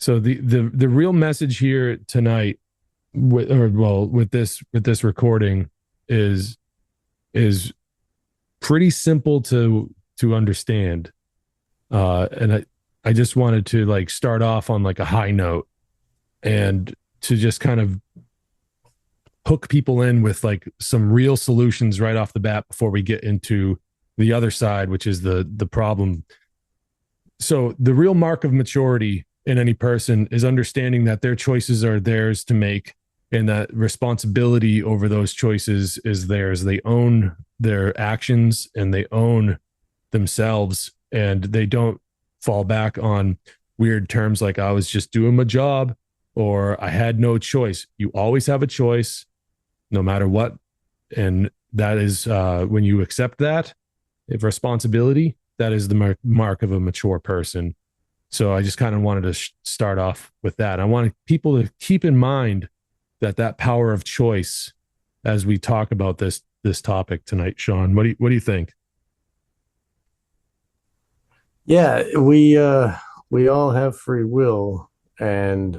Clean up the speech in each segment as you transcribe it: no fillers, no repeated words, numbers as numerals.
So the real message here tonight, with this recording, is is pretty simple to understand. And I just wanted to like start off on like a high note and to just kind of hook people in with like some real solutions right off the bat before we get into the other side, which is the problem. So the real mark of maturity in any person is understanding that their choices are theirs to make and that responsibility over those choices is theirs. They own their actions and they own themselves, and they don't fall back on weird terms like I was just doing my job or I had no choice. You always have a choice no matter what. And that is when you accept that if responsibility, that is the mark of a mature person. So I just kind of wanted to start off with that. I wanted people to keep in mind that power of choice as we talk about this topic tonight. Sean, what do you think? Yeah, we all have free will, and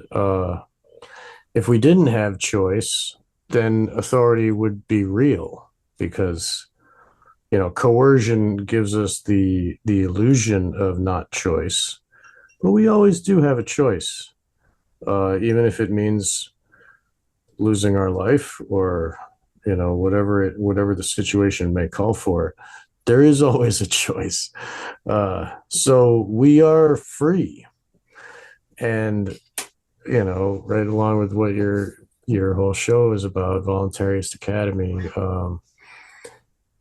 if we didn't have choice, then authority would be real because coercion gives us the illusion of not choice, but we always do have a choice, even if it means losing our life or whatever the situation may call for. There is always a choice. So we are free. And, right along with what your whole show is about, Voluntaryist Academy,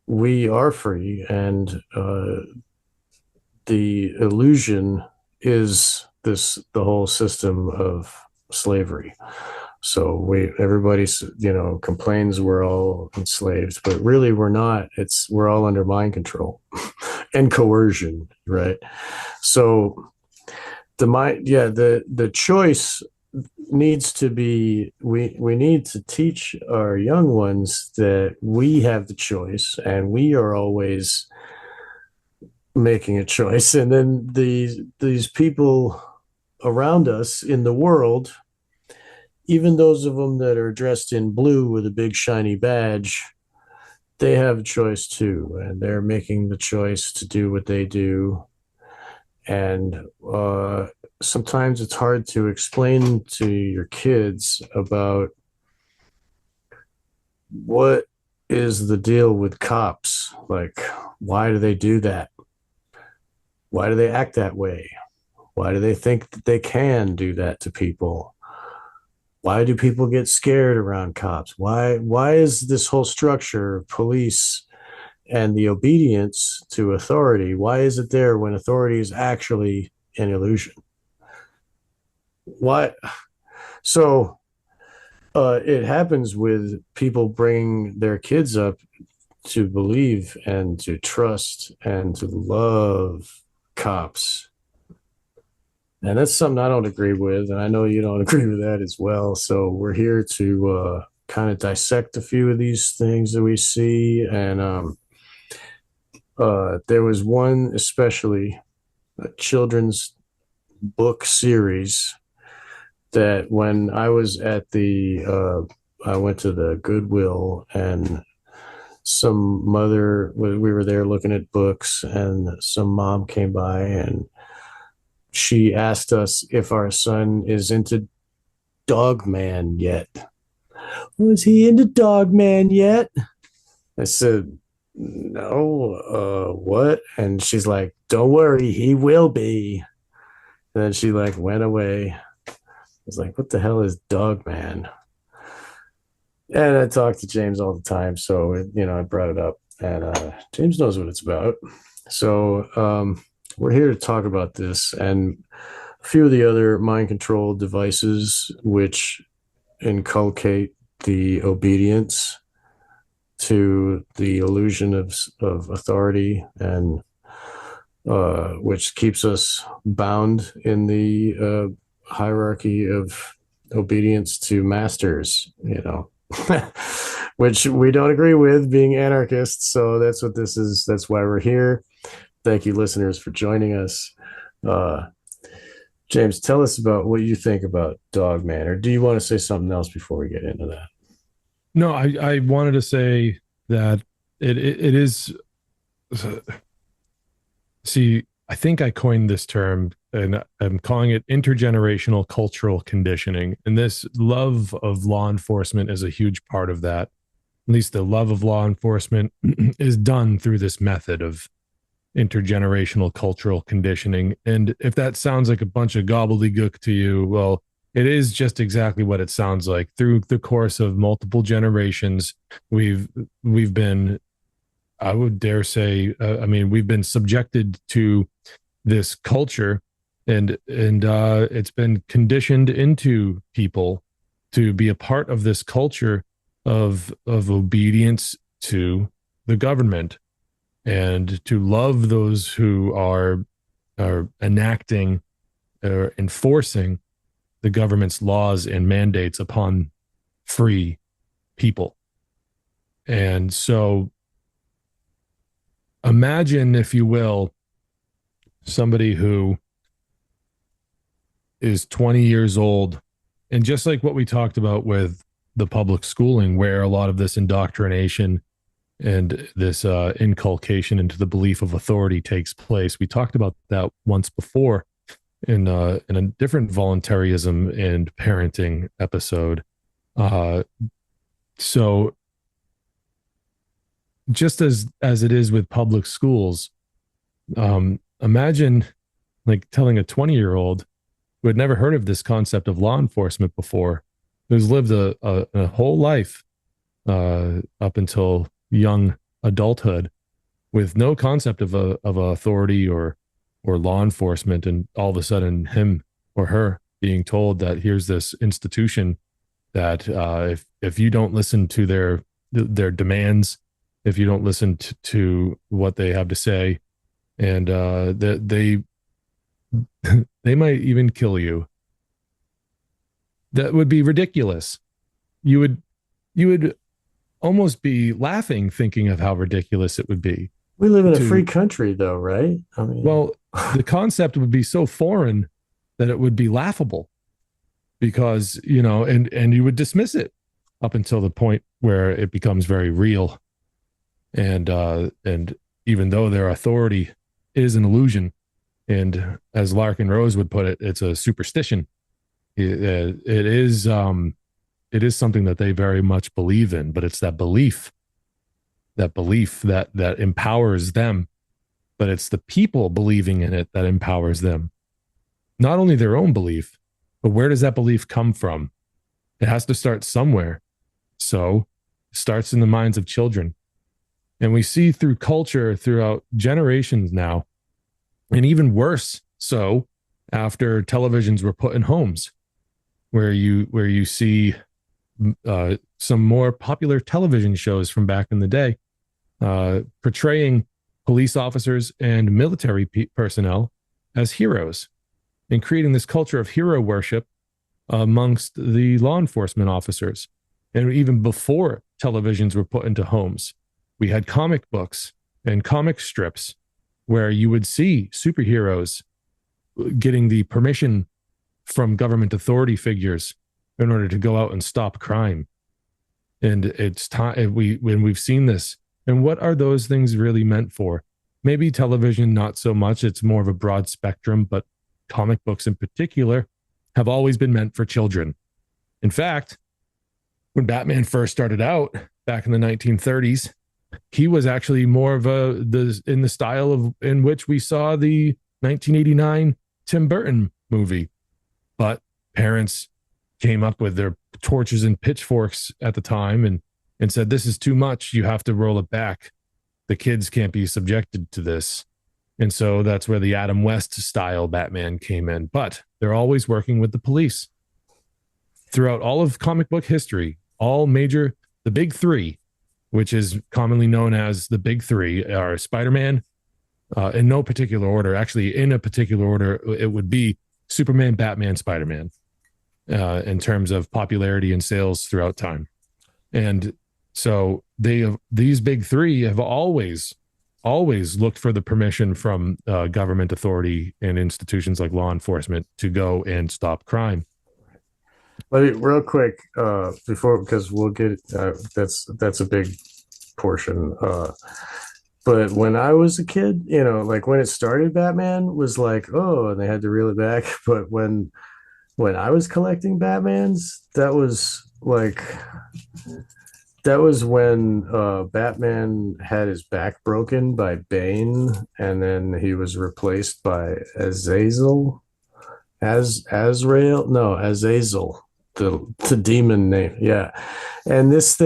we are free. And the illusion is the whole system of slavery. So everybody, complains we're all enslaved, but really we're not. We're all under mind control and coercion, right? So the choice needs to be, we need to teach our young ones that we have the choice and we are always making a choice. And then these people around us in the world, even those of them that are dressed in blue with a big shiny badge, they have a choice too, and they're making the choice to do what they do. And sometimes it's hard to explain to your kids about what is the deal with cops. Like, why do they do that? Why do they act that way? Why do they think that they can do that to people? Why do people get scared around cops? Why is this whole structure of police and the obedience to authority, why is it there when authority is actually an illusion? Why? So it happens with people bringing their kids up to believe and to trust and to love cops. And that's something I don't agree with. And I know you don't agree with that as well. So we're here to kind of dissect a few of these things that we see. And there was one, especially a children's book series that when I was at I went to the Goodwill and some mother, we were there looking at books and some mom came by and she asked us if our son is into Dog Man yet. Was he into Dog Man yet? I said, no, what? And she's like, don't worry, he will be. And then she like went away. I was like, what the hell is Dog Man? And I talk to James all the time. So, I brought it up and James knows what it's about. So, we're here to talk about this and a few of the other mind control devices which inculcate the obedience to the illusion of authority and which keeps us bound in the hierarchy of obedience to masters, which we don't agree with, being anarchists. So that's what this is. That's why we're here. Thank you, listeners, for joining us. James, tell us about what you think about Dogman, or do you want to say something else before we get into that? No, I wanted to say that it is. See, I think I coined this term, and I'm calling it intergenerational cultural conditioning. And this love of law enforcement is a huge part of that. At least the love of law enforcement is done through this method of intergenerational cultural conditioning. And if that sounds like a bunch of gobbledygook to you, well, it is just exactly what it sounds like. Through the course of multiple generations, we've we've been, I would dare say, I mean, we've been subjected to this culture, and it's been conditioned into people to be a part of this culture of obedience to the government and to love those who are enacting or enforcing the government's laws and mandates upon free people. And so imagine, if you will, somebody who is 20 years old, and just like what we talked about with the public schooling, where a lot of this indoctrination and this inculcation into the belief of authority takes place. We talked about that once before in a different voluntarism and parenting episode. Uh, so just as it is with public schools, imagine like telling a 20-year-old who had never heard of this concept of law enforcement before, who's lived a whole life up until young adulthood with no concept of authority or law enforcement, and all of a sudden him or her being told that here's this institution that if you don't listen to their demands, if you don't listen to what they have to say, and that they might even kill you, that would be ridiculous. You would almost be laughing thinking of how ridiculous it would be We live in a free to, country, though, right? I mean, well, the concept would be so foreign that it would be laughable because, and you would dismiss it up until the point where it becomes very real. And even though their authority is an illusion, and as Larkin Rose would put it, it's a superstition. It is something that they very much believe in, but it's that empowers them. But it's the people believing in it that empowers them. Not only their own belief, but where does that belief come from? It has to start somewhere. So it starts in the minds of children. And we see through culture throughout generations now, and even worse so after televisions were put in homes, where you see some more popular television shows from back in the day portraying police officers and military personnel as heroes and creating this culture of hero worship amongst the law enforcement officers. And even before televisions were put into homes, we had comic books and comic strips where you would see superheroes getting the permission from government authority figures in order to go out and stop crime. And it's time when we've seen this. And what are those things really meant for? Maybe television, not so much. It's more of a broad spectrum, but comic books in particular have always been meant for children. In fact, when Batman first started out back in the 1930s, he was actually more of in the style of in which we saw the 1989 Tim Burton movie. But parents came up with their torches and pitchforks at the time and said, this is too much. You have to roll it back. The kids can't be subjected to this. And so that's where the Adam West style Batman came in. But they're always working with the police. Throughout all of comic book history, the big three, which is commonly known as the big three, are Spider-Man, in no particular order. Actually, in a particular order, it would be Superman, Batman, Spider-Man, in terms of popularity and sales throughout time. And so these big three have always always looked for the permission from government authority and institutions like law enforcement to go and stop crime. But real quick, before because we'll get that's a big portion. But when I was a kid, like when it started, Batman was like, oh, and they had to reel it back. But when I was collecting Batmans, that was when Batman had his back broken by Bane, and then he was replaced by Azazel, Azazel, the demon name, yeah. And this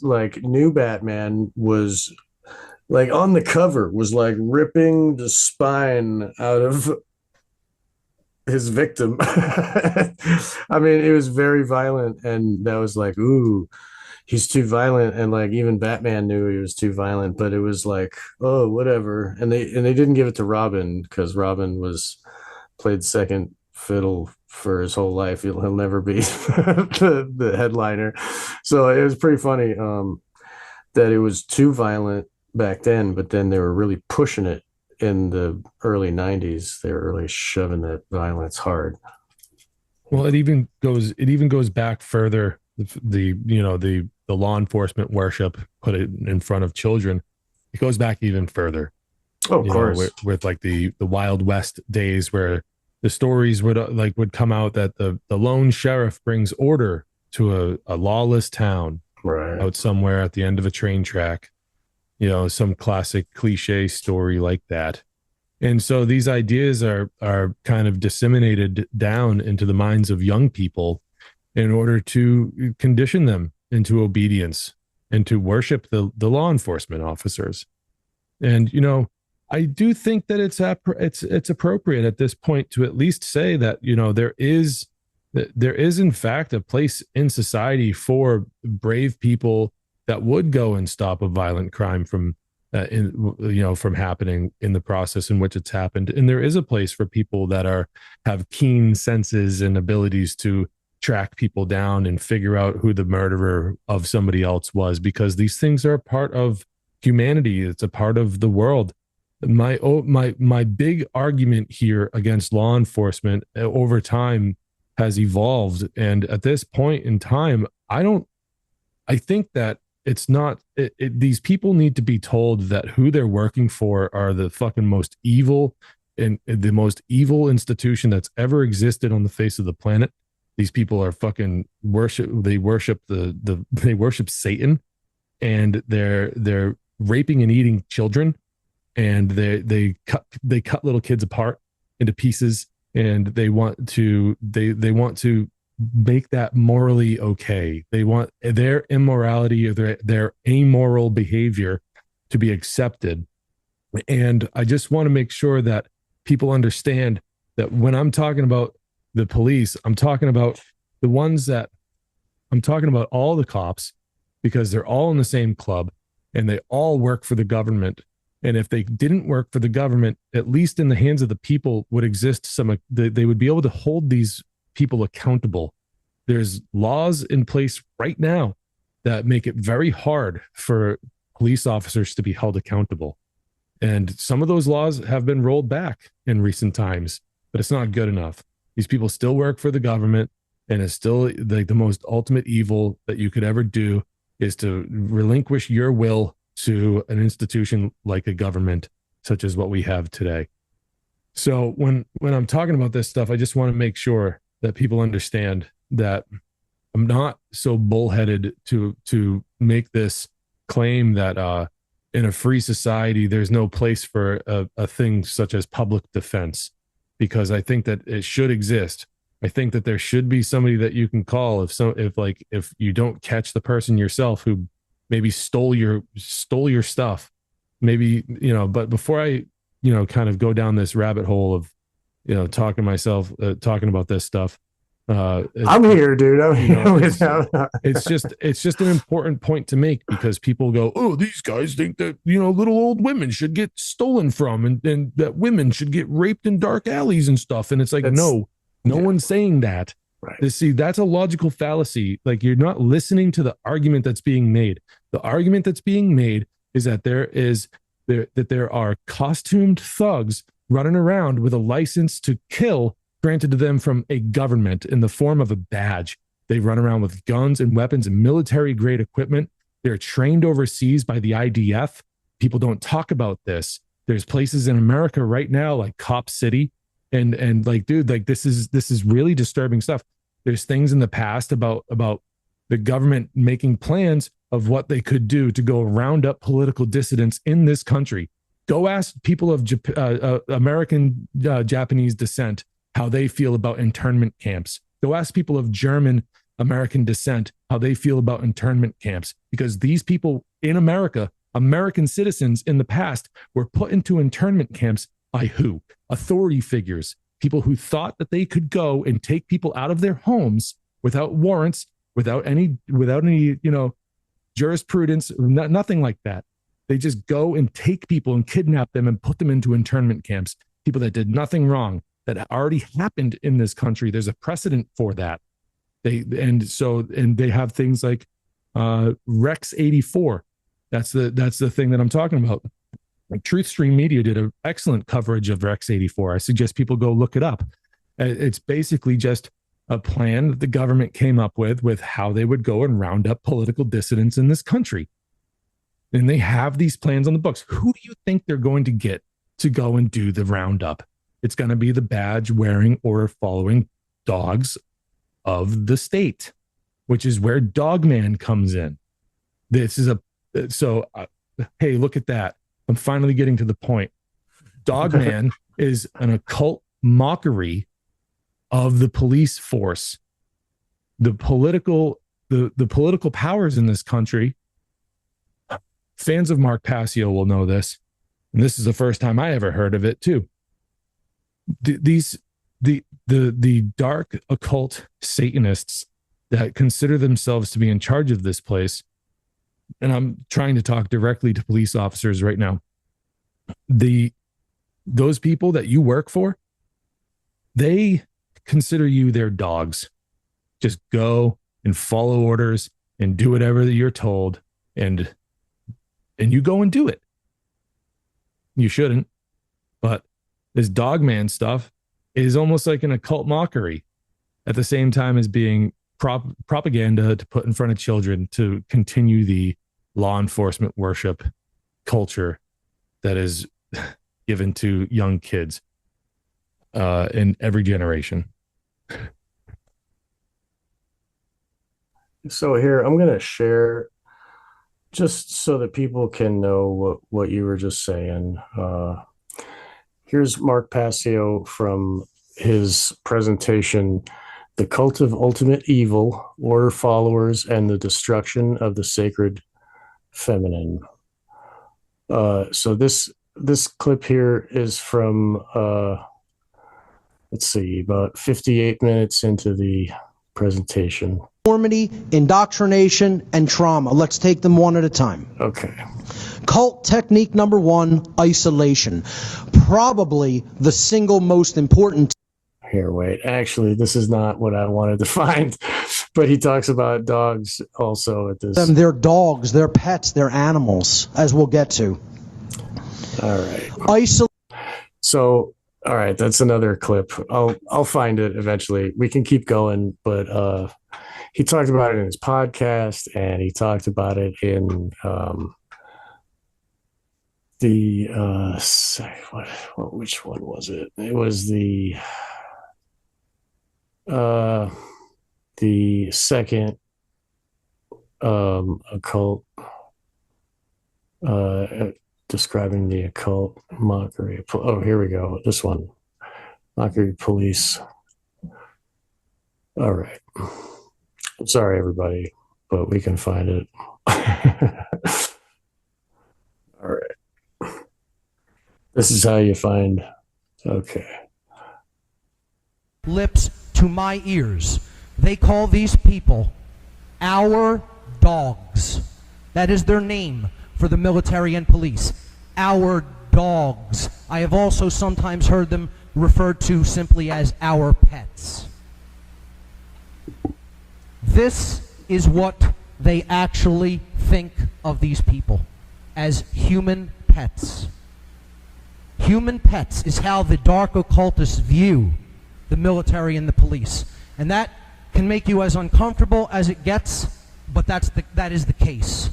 like new Batman was like on the cover was like ripping the spine out of his victim. I mean, it was very violent, and that was like, ooh, he's too violent, and like even Batman knew he was too violent, but it was like, oh, whatever. And they didn't give it to Robin because Robin was played second fiddle for his whole life. He'll never be the headliner. So it was pretty funny that it was too violent back then, but then they were really pushing it in the early 90s. They were really shoving that violence hard. Well, it even goes back further. The law enforcement worship put it in front of children. It goes back even further. Oh, of course. With like the Wild West days where the stories would come out that the lone sheriff brings order to a lawless town Right. out somewhere at the end of a train track. Some classic cliche story like that. And so these ideas are kind of disseminated down into the minds of young people in order to condition them into obedience and to worship the law enforcement officers. And I do think that it's appropriate at this point to at least say that there is in fact a place in society for brave people that would go and stop a violent crime from happening in the process in which it's happened. And there is a place for people that have keen senses and abilities to track people down and figure out who the murderer of somebody else was, because these things are a part of humanity. It's a part of the world. My big argument here against law enforcement over time has evolved, and at this point in time, I think that it's not these people need to be told that who they're working for are the fucking most evil and the most evil institution that's ever existed on the face of the planet. These people are fucking they worship they worship Satan, and they're raping and eating children, and they cut little kids apart into pieces, and they want to make that morally okay. They want their immorality or their amoral behavior to be accepted. And I just want to make sure that people understand that when I'm talking about the police, I'm talking about all the cops, because they're all in the same club and they all work for the government. And if they didn't work for the government, at least in the hands of the people would exist they would be able to hold these people accountable. There's laws in place right now that make it very hard for police officers to be held accountable. And some of those laws have been rolled back in recent times, but it's not good enough. These people still work for the government, and it's still like the most ultimate evil that you could ever do is to relinquish your will to an institution like a government, such as what we have today. So when I'm talking about this stuff, I just want to make sure that people understand that I'm not so bullheaded to make this claim that in a free society there's no place for a thing such as public defense, because I think that it should exist. I think that there should be somebody that you can call if you don't catch the person yourself who maybe stole your stuff, maybe. But before I kind of go down this rabbit hole of talking about this stuff, I'm here, dude. I'm here. it's just an important point to make, because people go, oh, these guys think that little old women should get stolen from, and that women should get raped in dark alleys and stuff. And it's like, no one's saying that. Right. See, that's a logical fallacy. Like, you're not listening to the argument that's being made. The argument that's being made is that that there are costumed thugs running around with a license to kill granted to them from a government in the form of a badge. They run around with guns and weapons and military grade equipment. They're trained overseas by the IDF. People don't talk about this. There's places in America right now like Cop City, and like, dude, like this is really disturbing stuff. There's things in the past about the government making plans of what they could do to go round up political dissidents in this country. Go ask people of American Japanese descent how they feel about internment camps. Go ask people of German American descent how they feel about internment camps, because these people in America, American citizens in the past, were put into internment camps by who? Authority figures, people who thought that they could go and take people out of their homes without warrants, without any jurisprudence, nothing like that. They just go and take people and kidnap them and put them into internment camps. People that did nothing wrong, that already happened in this country. There's a precedent for that. They have things like Rex 84. That's the thing that I'm talking about. Like Truth Stream Media did an excellent coverage of Rex 84. I suggest people go look it up. It's basically just a plan that the government came up with how they would go and round up political dissidents in this country. And they have these plans on the books. Who do you think they're going to get to go and do the roundup? It's going to be the badge wearing, order following dogs of the state, which is where Dogman comes in. This is hey, look at that. I'm finally getting to the point. Dogman is an occult mockery of the police force. The political powers in this country, fans of Mark Passio will know this, and this is the first time I ever heard of it too. The dark occult Satanists that consider themselves to be in charge of this place, and I'm trying to talk directly to police officers right now. Those people that you work for, they consider you their dogs. Just go and follow orders and do whatever that you're told, and you go and do it. You shouldn't, but this Dogman stuff is almost like an occult mockery at the same time as being propaganda to put in front of children to continue the law enforcement worship culture that is given to young kids in every generation. So here, I'm going to share just so that people can know what you were just saying. Here's Mark Passio from his presentation, The Cult of Ultimate Evil, Order Followers, and the Destruction of the Sacred Feminine. So this clip here is from, let's see, about 58 minutes into the presentation. Indoctrination, and trauma. Let's take them one at a time. Okay. Cult technique number one, isolation. Probably the single most important. Here, wait. Actually, this is not what I wanted to find, but he talks about dogs also at this. They're dogs, they're pets, they're animals, as we'll get to. All right. So, all right, that's another clip. I'll find it eventually. We can keep going, but he talked about it in his podcast, and he talked about it in which one was it? It was the second occult, describing the occult mockery. Oh, here we go. This one, mockery police. All right. I'm sorry, everybody, but we can find it. All right. This is how you find. Okay. Lips to my ears. They call these people our dogs. That is their name for the military and police. Our dogs. I have also sometimes heard them referred to simply as our pets. This is what they actually think of these people, as human pets. Human pets is how the dark occultists view the military and the police. And that can make you as uncomfortable as it gets, but that is the case.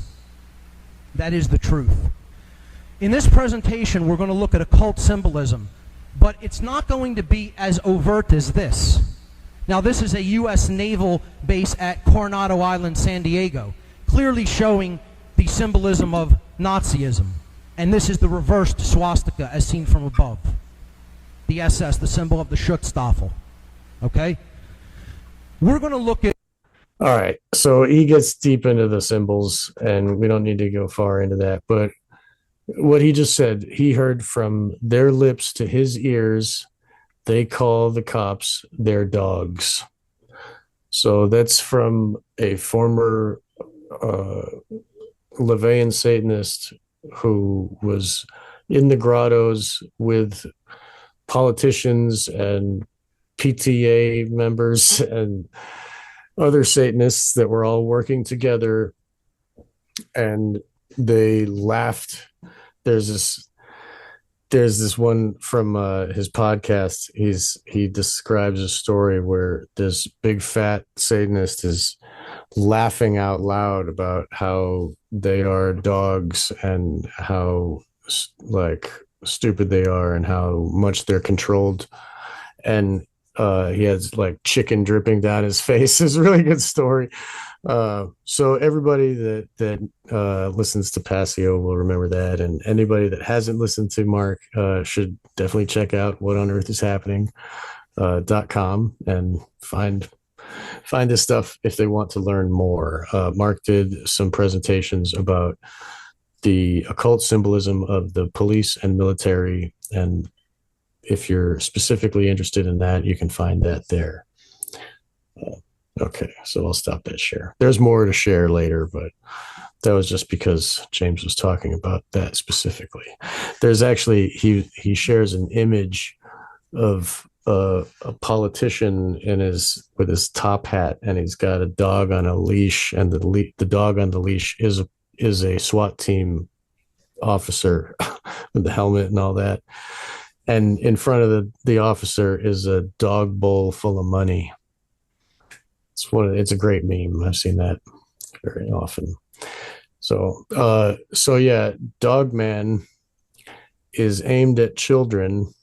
That is the truth. In this presentation, we're going to look at occult symbolism, but it's not going to be as overt as this. Now, this is a U.S. naval base at Coronado Island, San Diego, clearly showing the symbolism of Nazism. And this is the reversed swastika as seen from above. The SS, the symbol of the Schutzstaffel. Okay? We're going to look at... All right. So he gets deep into the symbols, and we don't need to go far into that. But what he just said, he heard from their lips to his ears, they call the cops their dogs. So that's from a former LaVeyan Satanist who was in the grottos with politicians and PTA members and other Satanists that were all working together, and they laughed. There's this one from his podcast. He describes a story where this big fat Satanist is laughing out loud about how they are dogs and how like stupid they are and how much they're controlled. And he has like chicken dripping down his face. It's a really good story. So everybody that listens to Passio will remember that, and anybody that hasn't listened to Mark should definitely check out whatonearthishappening.com and find this stuff if they want to learn more. Mark did some presentations about the occult symbolism of the police and military, and if you're specifically interested in that, you can find that there. Okay, so I'll stop that share. There's more to share later, but that was just because James was talking about that specifically. There's actually, he shares an image of a politician with his top hat, and he's got a dog on a leash, and the dog on the leash is a SWAT team officer with the helmet and all that. And in front of the officer is a dog bowl full of money. It's a great meme. I've seen that very often. So yeah, Dogman is aimed at children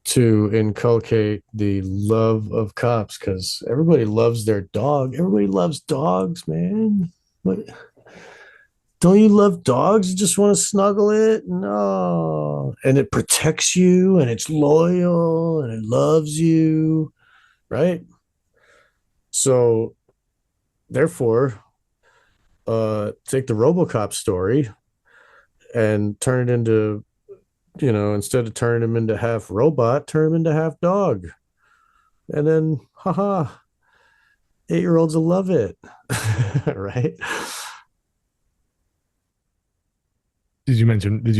to inculcate the love of cops, because everybody loves their dog. Everybody loves dogs, man. What? Don't you love dogs? You just want to snuggle it? No. And it protects you, and it's loyal, and it loves you, right? So, therefore, take the RoboCop story and turn it into, instead of turning him into half robot, turn him into half dog. And then, haha, 8-year-olds will love it, right? Did you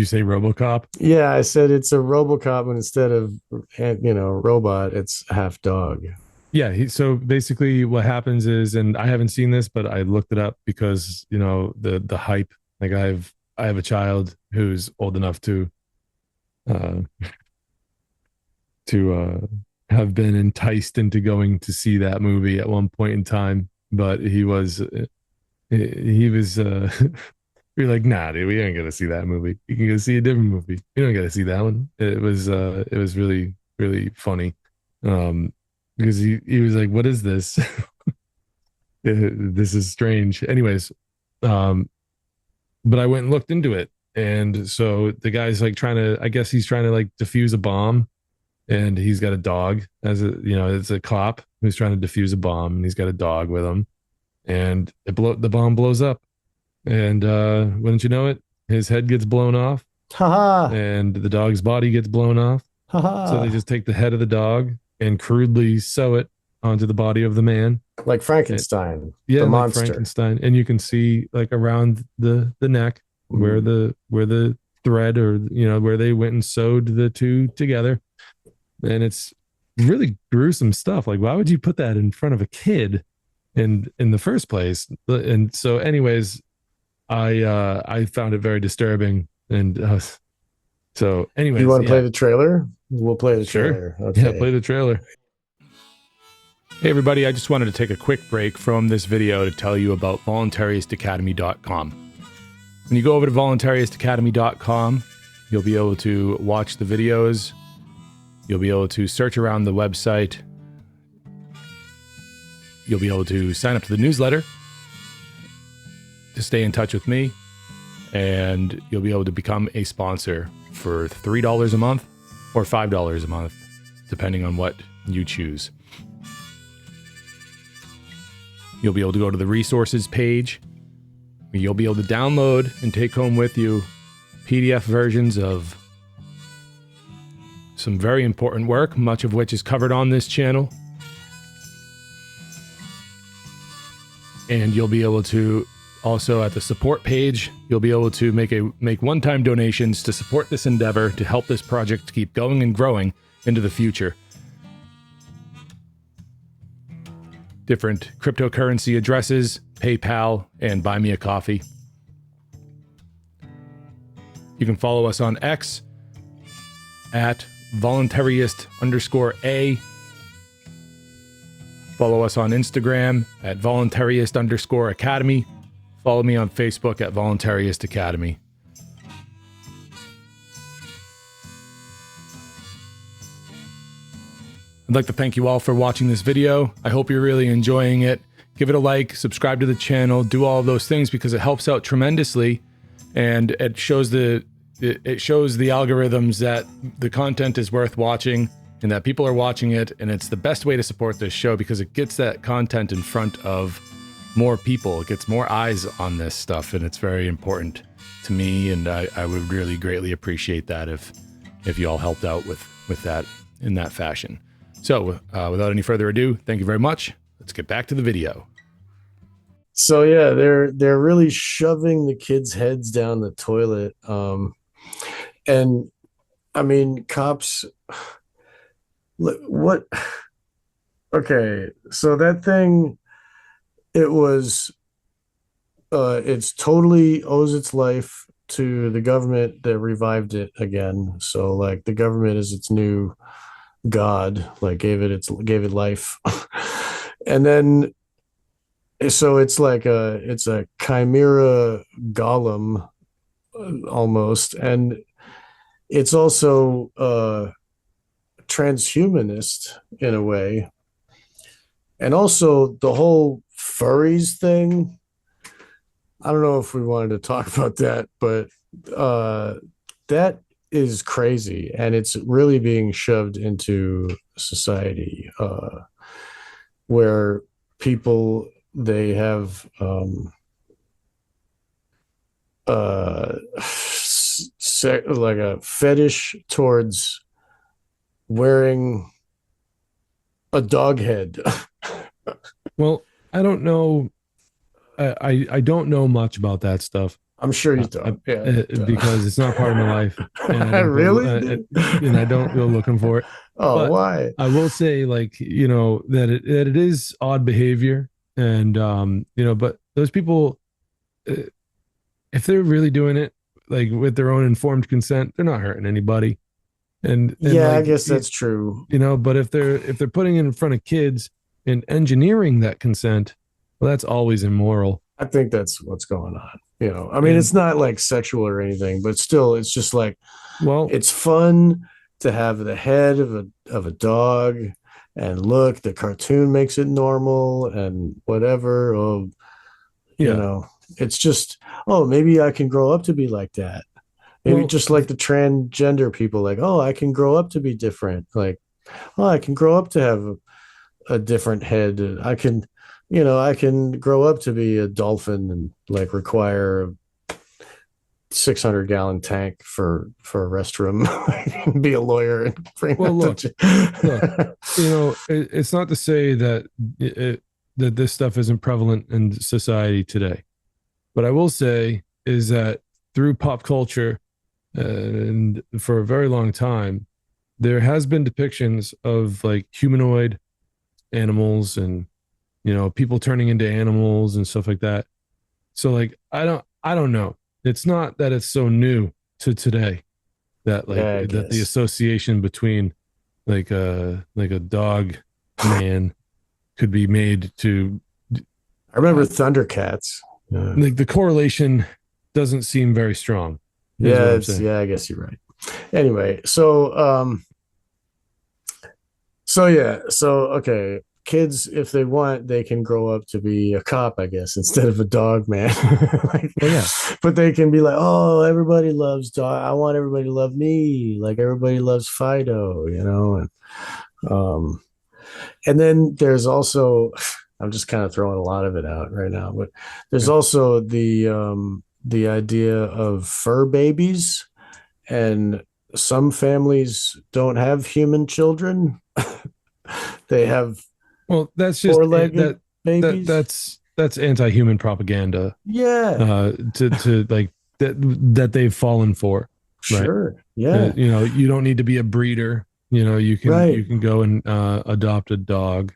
say RoboCop? Yeah, I said it's a RoboCop, and instead of, robot, it's half dog. Yeah. So basically what happens is, and I haven't seen this, but I looked it up because, the hype, like I have a child who's old enough to have been enticed into going to see that movie at one point in time, but he was we're like, nah, dude, we ain't gonna see that movie. You can go see a different movie. You don't gotta see that one. It was really, really funny. Because he was like, what is this? This is strange. Anyways, but I went and looked into it. And so the guy's like I guess he's trying to like defuse a bomb, and he's got a dog it's a cop who's trying to defuse a bomb, and he's got a dog with him, and the bomb blows up. And wouldn't you know it, his head gets blown off, and the dog's body gets blown off. So they just take the head of the dog and crudely sew it onto the body of the man, like Frankenstein. Yeah, the like monster. Frankenstein. And you can see like around the neck where the thread, or where they went and sewed the two together. And it's really gruesome stuff. Like, why would you put that in front of a kid in the first place? And so anyways, I found it very disturbing. And so, You anyways, want to play yeah, the trailer? We'll play the sure. trailer. Yeah, Okay. play the trailer. Hey, everybody, I just wanted to take a quick break from this video to tell you about voluntaristacademy.com. When you go over to voluntaristacademy.com, you'll be able to watch the videos. You'll be able to search around the website. You'll be able to sign up to the newsletter to stay in touch with me. And you'll be able to become a sponsor for $3 a month or $5 a month, depending on what you choose. You'll be able to go to the resources page. You'll be able to download and take home with you PDF versions of some very important work, much of which is covered on this channel. And you'll be able to also, at the support page, you'll be able to make one-time donations to support this endeavor to help this project keep going and growing into the future. Different cryptocurrency addresses, PayPal, and Buy Me a Coffee. You can follow us on X at voluntaryist_A. Follow us on Instagram at voluntaryist_academy. Follow me on Facebook at Voluntaryist Academy. I'd like to thank you all for watching this video. I hope you're really enjoying it. Give it a like, subscribe to the channel, do all of those things because it helps out tremendously, and it shows the algorithms that the content is worth watching and that people are watching it, and it's the best way to support this show because it gets that content in front of more people. It gets more eyes on this stuff, and it's very important to me, and I would really greatly appreciate that if you all helped out with that in that fashion. So without any further ado, thank you very much. Let's get back to the video. So yeah, they're really shoving the kids' heads down the toilet. And I mean, cops, what? Okay, so that thing, it's totally owes its life to the government that revived it again. So like the government is its new god, like gave it life. And then so it's like it's a chimera golem almost, and it's also transhumanist in a way. And also the whole furries thing, I don't know if we wanted to talk about that, but that is crazy, and it's really being shoved into society, where people, they have like a fetish towards wearing a dog head. Well, I don't know. I don't know much about that stuff. I'm sure you don't. Because it's not part of my life, and I don't really, and I don't go looking for it. oh, But why? I will say, like, that it is odd behavior, and but those people, if they're really doing it like with their own informed consent, they're not hurting anybody. And Yeah, like, I guess that's true. But if they're putting it in front of kids and engineering that consent, well, that's always immoral. I think that's what's going on. I mean, it's not like sexual or anything, but still, it's just like, Well, it's fun to have the head of a dog, and look, the cartoon makes it normal and whatever. Oh, it's just, oh, maybe I can grow up to be like that. Maybe just like the transgender people, like, oh, I can grow up to be different. Like, oh, I can grow up to have a different head. I can grow up to be a dolphin and like require a 600-gallon tank for a restroom, and be a lawyer and bring. Well, look, it's not to say that that this stuff isn't prevalent in society today. What I will say is that through pop culture, and for a very long time, there has been depictions of like humanoid animals and people turning into animals and stuff like that. So like I don't know. It's not that it's so new to today that like Yeah, I that the guess. association between like a dog man could be made to I remember Thundercats. Yeah. like the correlation doesn't seem very strong is what Yeah, I'm saying. yeah, I guess you're right. Anyway, so yeah, so okay, kids, if they want, they can grow up to be a cop, I guess, instead of a dog man. Like, Well, yeah. but they can be like, oh, everybody loves dog. I want everybody to love me, like everybody loves Fido, um, and then there's also, I'm just kind of throwing a lot of it out right now, but there's Yeah. also the idea of fur babies, and some families don't have human children. They have Well, that's just four-legged babies. that's anti-human propaganda Yeah, to like that they've fallen for, right? sure. Yeah, You don't need to be a breeder. You right, can go and adopt a dog,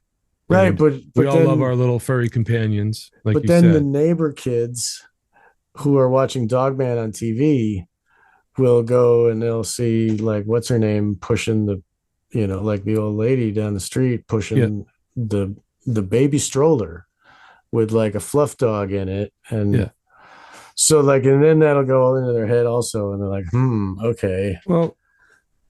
right. and But we but all love then our little furry companions, like but you then the said. neighbor kids who are watching Dogman on TV will go and they'll see, like, what's her name pushing like the old lady down the street Yeah, pushing the baby stroller with like a fluff dog in it. And yeah. so, like, and then that'll go all into their head also, and they're like, okay, Well,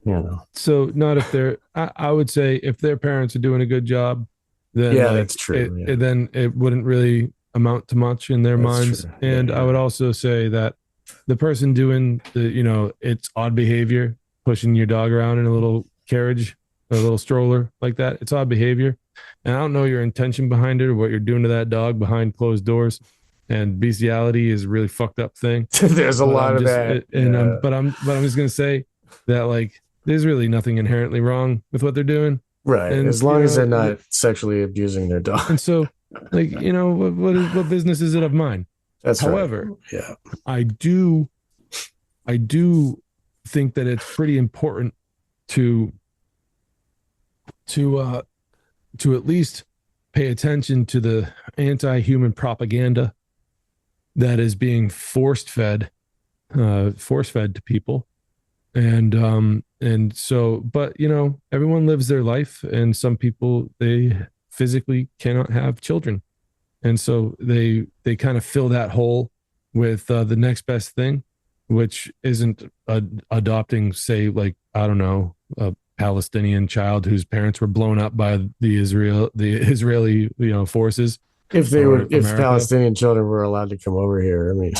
you know. so not if they're. I would say if their parents are doing a good job, then Yeah, that's like true. Yeah, then it wouldn't really amount to much in their that's minds. true. Yeah, And you're I would right. also say that the person doing it's odd behavior, pushing your dog around in a little carriage, a little stroller like that. It's odd behavior, and I don't know your intention behind it or what you're doing to that dog behind closed doors. And bestiality is a really fucked up thing. There's a But lot I'm of just that. and Yeah, I'm just gonna say that like there's really nothing inherently wrong with what they're doing, right. and As long as they're not sexually abusing their dog. and so like what business is it of mine? That's right. However, Yeah. I do I do think that it's pretty important to to uh to at least pay attention to the anti-human propaganda that is being force fed to people. And so, but everyone lives their life, and some people, they physically cannot have children, and so they kind of fill that hole with the next best thing, which isn't adopting, say, like, I don't know, a Palestinian child whose parents were blown up by the Israeli forces, or If America. Palestinian children were allowed to come over here, I mean,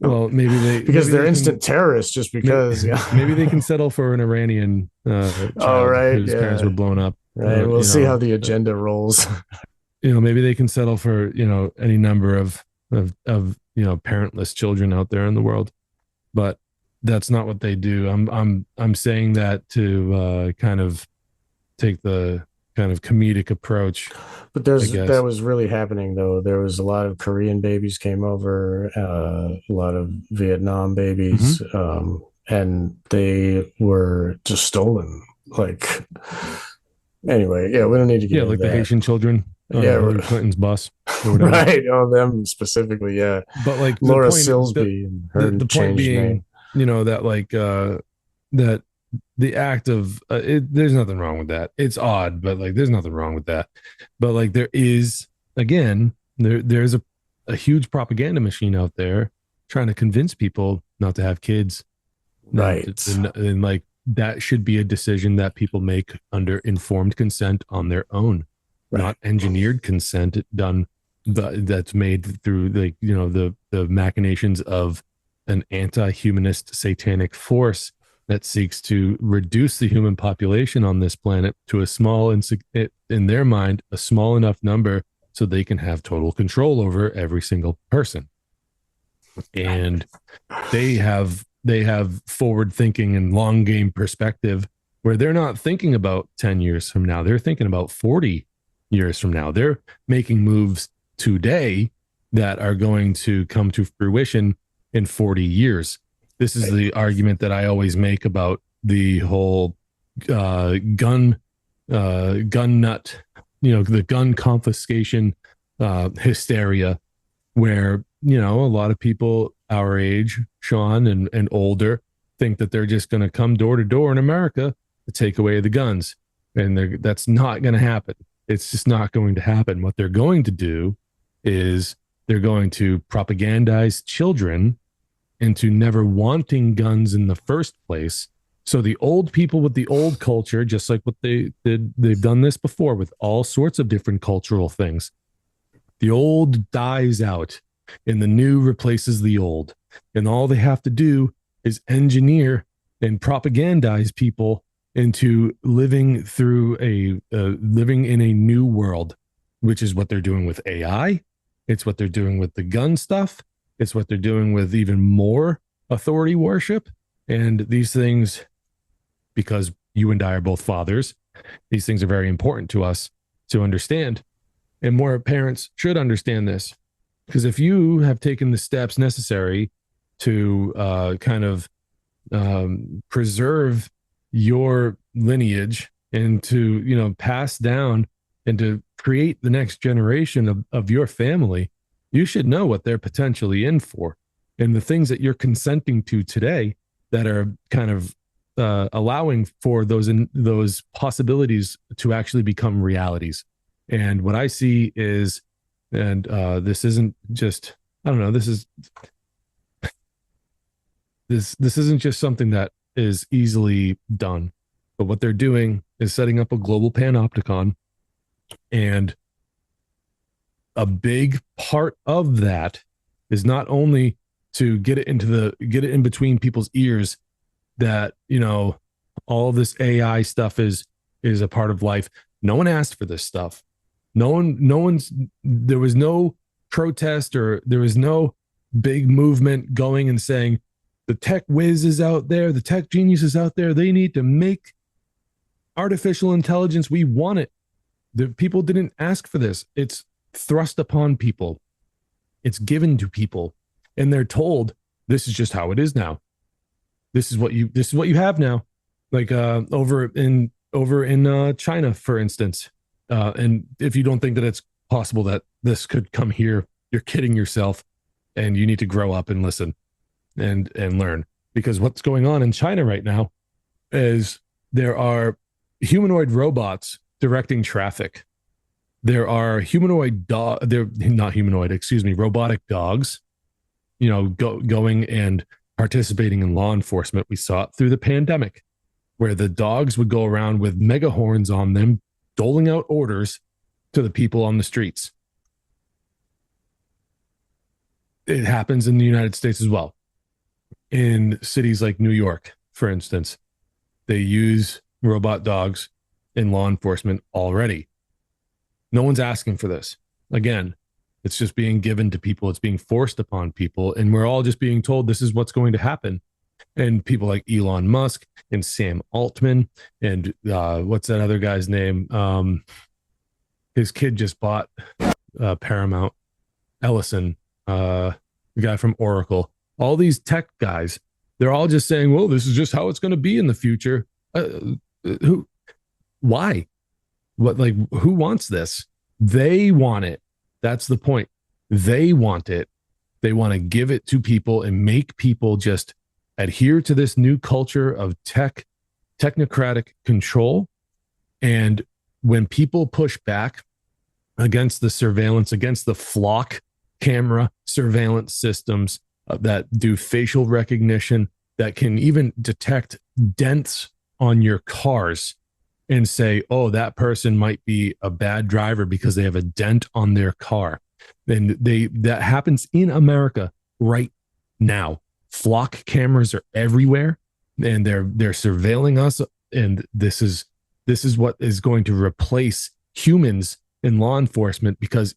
Well, because maybe they're they can instant terrorists just maybe, because, yeah. maybe they can settle for an Iranian All child right, whose parents were yeah. blown up. Right. We'll see how the agenda rolls. Maybe they can settle for any number of parentless children out there in the world, but that's not what they do. I'm saying that to kind of take the kind of comedic approach, But I that guess. was really happening though. There was a lot of Korean babies came over, a lot of Vietnam Mm-hmm. babies, and they were just stolen. Like, anyway, yeah, we don't need to get Yeah, into like the that. Haitian children on Yeah, Hillary Clinton's bus or whatever. right. On them specifically, yeah. But like Laura Silsby and her the point changed being, name. that like that the act of there's nothing wrong with that. It's odd, but like there's nothing wrong with that. But like there is, again, there's a huge propaganda machine out there trying to convince people not to have kids, Right. and like that should be a decision that people make under informed consent on their own, Right. not engineered consent done that's made through the machinations of an anti-humanist satanic force that seeks to reduce the human population on this planet to a small, in their mind, a small enough number so they can have total control over every single person. And they have forward thinking and long game perspective where they're not thinking about 10 years from now. They're thinking about 40 years from now. They're making moves today that are going to come to fruition in 40 years. This is the argument that I always make about the whole gun nut, the gun confiscation hysteria, where a lot of people our age, Sean, and older, think that they're just going to come door to door in America to take away the guns. And that's not going to happen. It's just not going to happen. What they're going to do is they're going to propagandize children into never wanting guns in the first place. So the old people with the old culture, just like what they did, they've done this before with all sorts of different cultural things. The old dies out and the new replaces the old. And all they have to do is engineer and propagandize people into living through living in a new world, which is what they're doing with AI. It's what they're doing with the gun stuff. It's what they're doing with even more authority worship. And these things, because you and I are both fathers, these things are very important to us to understand. And more parents should understand this. Because if you have taken the steps necessary to preserve your lineage and to, pass down and to create the next generation of your family, you should know what they're potentially in for. And the things that you're consenting to today that are kind of allowing for those possibilities to actually become realities. And what I see is, and this isn't just, I don't know, this isn't just something that is easily done, but what they're doing is setting up a global panopticon. And a big part of that is not only to get it in between people's ears that, all this AI stuff is a part of life. No one asked for this stuff. There was no protest, or there was no big movement going and saying the tech whizzes out there, the tech geniuses out there, they need to make artificial intelligence. We want it. The people didn't ask for this. It's thrust upon people. It's given to people, and they're told this is just how it is now. This is what you have now. Like over in China, for instance. And if you don't think that it's possible that this could come here, you're kidding yourself, and you need to grow up and listen and learn. Because what's going on in China right now is there are humanoid robots directing traffic. There are robotic dogs, going and participating in law enforcement. We saw it through the pandemic, where the dogs would go around with mega horns on them, doling out orders to the people on the streets. It happens in the United States as well. In cities like New York, for instance, they use robot dogs in law enforcement already. No one's asking for this. Again, it's just being given to people. It's being forced upon people. And we're all just being told this is what's going to happen. And people like Elon Musk and Sam Altman and what's that other guy's name? His kid just bought Paramount. Ellison, the guy from Oracle. All these tech guys, they're all just saying, well, this is just how it's going to be in the future. Why? Who wants this? They want it. That's the point. They want it. They want to give it to people and make people just adhere to this new culture of technocratic control. And when people push back against the surveillance, against the flock camera surveillance systems that do facial recognition, that can even detect dents on your cars and say, oh, that person might be a bad driver because they have a dent on their car. And that happens in America right now. Flock cameras are everywhere, and they're surveilling us. And this is what is going to replace humans in law enforcement, because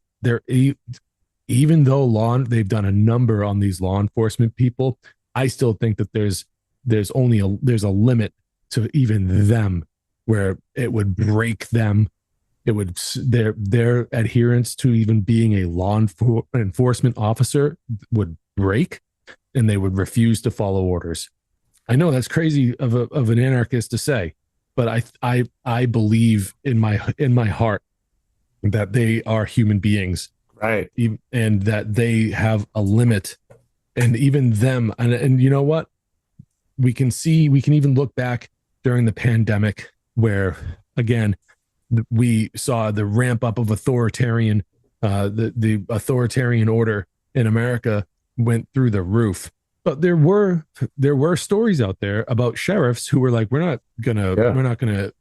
even though they've done a number on these law enforcement people, I still think that there's a limit to even them, where it would break them. It would their adherence to even being a law enforcement officer would break, and they would refuse to follow orders. I know that's crazy of an anarchist to say, but I believe in my heart that they are human beings, right, and that they have a limit, and even them. And you know what? we can even look back during the pandemic where, again, we saw the ramp up of authoritarian, the authoritarian order in America went through the roof. But there were stories out there about sheriffs who were like, we're not gonna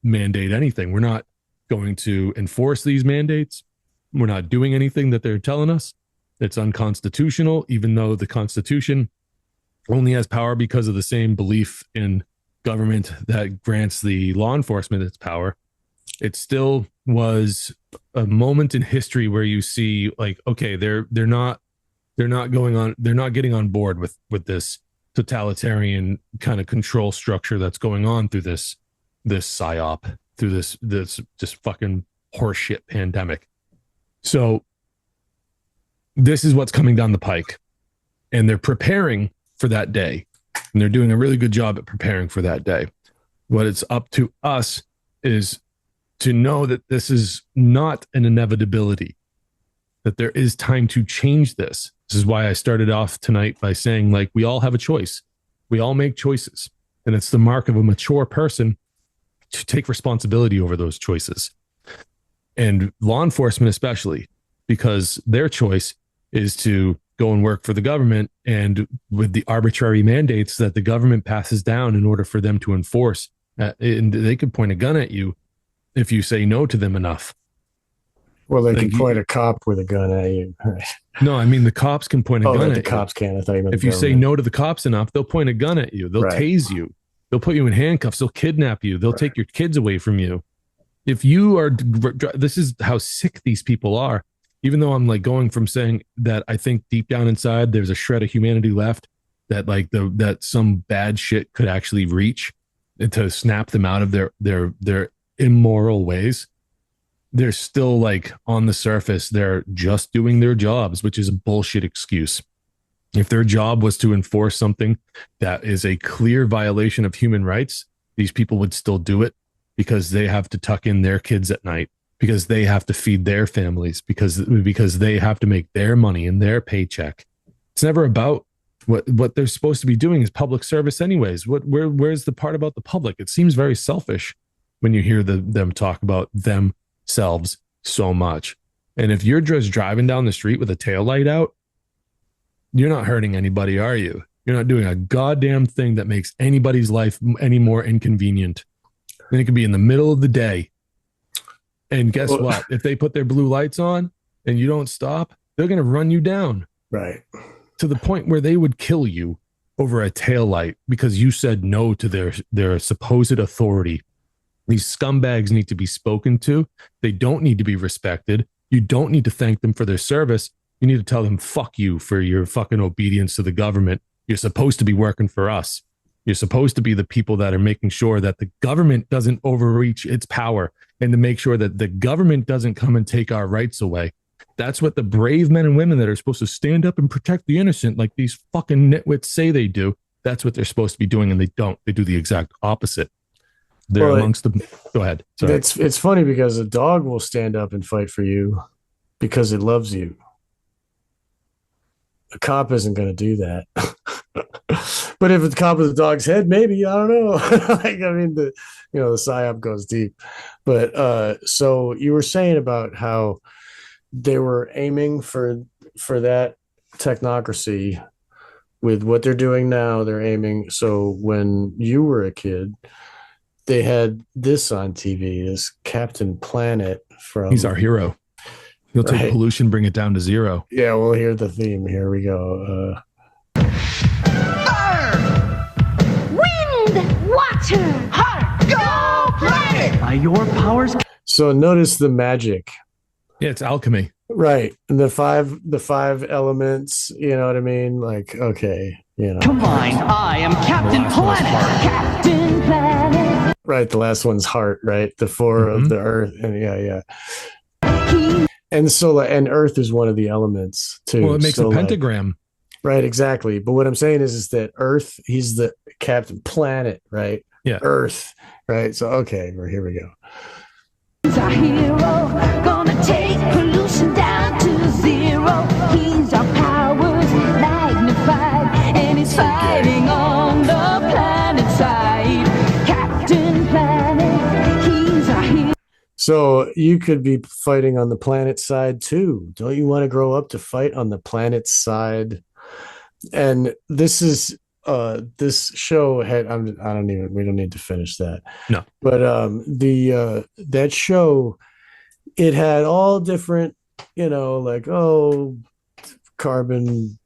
mandate anything. We're not going to enforce these mandates. We're not doing anything that they're telling us. It's unconstitutional, even though the Constitution only has power because of the same belief in government that grants the law enforcement its power. It still was a moment in history where you see, like, okay, they're not getting on board with this totalitarian kind of control structure that's going on through this psyop, through this just fucking horseshit pandemic. So this is what's coming down the pike, and they're preparing for that day, and they're doing a really good job at preparing for that day. What it's up to us is to know that this is not an inevitability, that there is time to change this. This is why I started off tonight by saying, like, we all have a choice. We all make choices, and it's the mark of a mature person to take responsibility over those choices. And law enforcement especially, because their choice is to go and work for the government, and with the arbitrary mandates that the government passes down in order for them to enforce, and they could point a gun at you if you say no to them enough. Well, they can point a cop with a gun at you. No, I mean, the cops can point a gun at you. The cops can. I thought you meant if you say no to the cops enough, they'll point a gun at you. They'll tase you. They'll put you in handcuffs. They'll kidnap you. They'll take your kids away from you. If you are, this is how sick these people are. Even though I'm like going from saying that I think deep down inside there's a shred of humanity left, that like that some bad shit could actually reach to snap them out of their immoral ways. They're still, like, on the surface, they're just doing their jobs, which is a bullshit excuse. If their job was to enforce something that is a clear violation of human rights, these people would still do it because they have to tuck in their kids at night, because they have to feed their families, because they have to make their money and their paycheck. It's never about what they're supposed to be doing is public service anyways. Where's the part about the public? It seems very selfish when you hear them talk about themselves so much. And if you're just driving down the street with a taillight out, you're not hurting anybody, are you? You're not doing a goddamn thing that makes anybody's life any more inconvenient. And it could be in the middle of the day. And guess what? If they put their blue lights on and you don't stop, they're going to run you down. Right. To the point where they would kill you over a taillight because you said no to their supposed authority. These scumbags need to be spoken to. They don't need to be respected. You don't need to thank them for their service. You need to tell them, fuck you for your fucking obedience to the government. You're supposed to be working for us. You're supposed to be the people that are making sure that the government doesn't overreach its power, and to make sure that the government doesn't come and take our rights away. That's what the brave men and women that are supposed to stand up and protect the innocent, like these fucking nitwits say they do, that's what they're supposed to be doing, and they don't. They do the exact opposite. They're amongst them. Go ahead. Sorry. It's funny because a dog will stand up and fight for you because it loves you. A cop isn't going to do that. But if it's cop with a dog's head, maybe, I don't know. The psyop goes deep. But so you were saying about how they were aiming for that technocracy with what they're doing now. They're aiming. So when you were a kid, they had this on TV, this Captain Planet from. He's our hero. He'll take pollution, bring it down to zero. Yeah, we'll hear the theme. Here we go. Wind, water, heart, go planet! By your powers. So notice the magic. Yeah, it's alchemy. Right. And the five elements, you know what I mean? Like, okay, Combined, I am Captain Planet. Captain Planet. Right, the last one's heart, right? The four of the earth. And yeah. And so, and earth is one of the elements too. Well, it makes a pentagram. Right, exactly. But what I'm saying is that earth, he's the Captain Planet, right? Yeah. Earth, right? So, okay, here we go. He's our hero, gonna take pollution down to zero. He's our powers magnified, and he's fighting on So you could be fighting on the planet side too. Don't you want to grow up to fight on the planet side? And this show had I don't even we don't need to finish that. No. But the that show, it had all different, like, oh, carbon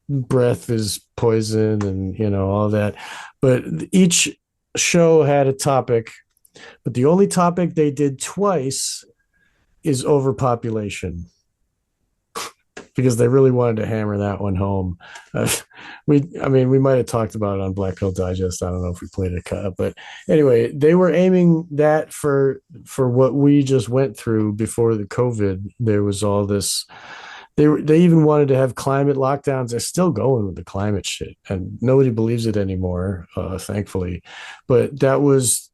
breath is poison, and all that. But each show had a topic, but the only topic they did twice is overpopulation, because they really wanted to hammer that one home. Uh, I mean, we might have talked about it on Black Pill Digest. I don't know if we played a cut, but anyway, they were aiming that for what we just went through before the COVID. There was all this. They even wanted to have climate lockdowns. They're still going with the climate shit, and nobody believes it anymore, thankfully. But that was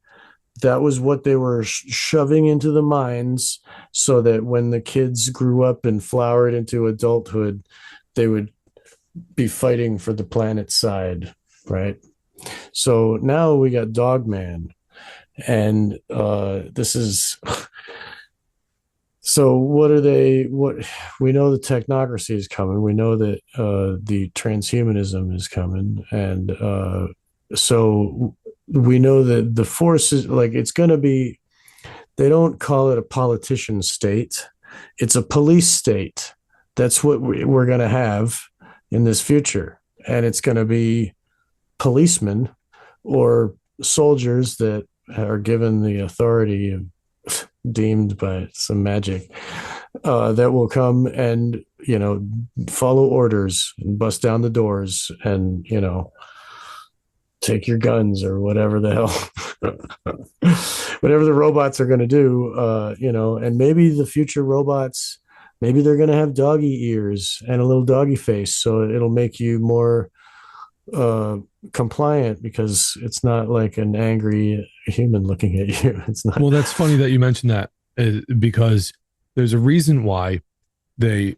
what they were shoving into the minds, so that when the kids grew up and flowered into adulthood, they would be fighting for the planet side, right? So now we got Dogman, and this is so what are they? What we know, the technocracy is coming. We know that the transhumanism is coming, and so we know that the forces, like, it's going to be. They don't call it a politician state; it's a police state. That's what we're going to have in this future, and it's going to be policemen or soldiers that are given the authority, deemed by some magic, that will come and follow orders and bust down the doors and take your guns or whatever the hell, whatever the robots are going to do. And maybe the future robots, maybe they're going to have doggy ears and a little doggy face, so it'll make you more compliant, because it's not like an angry human looking at you. It's not. Well, that's funny that you mentioned that, because there's a reason why there's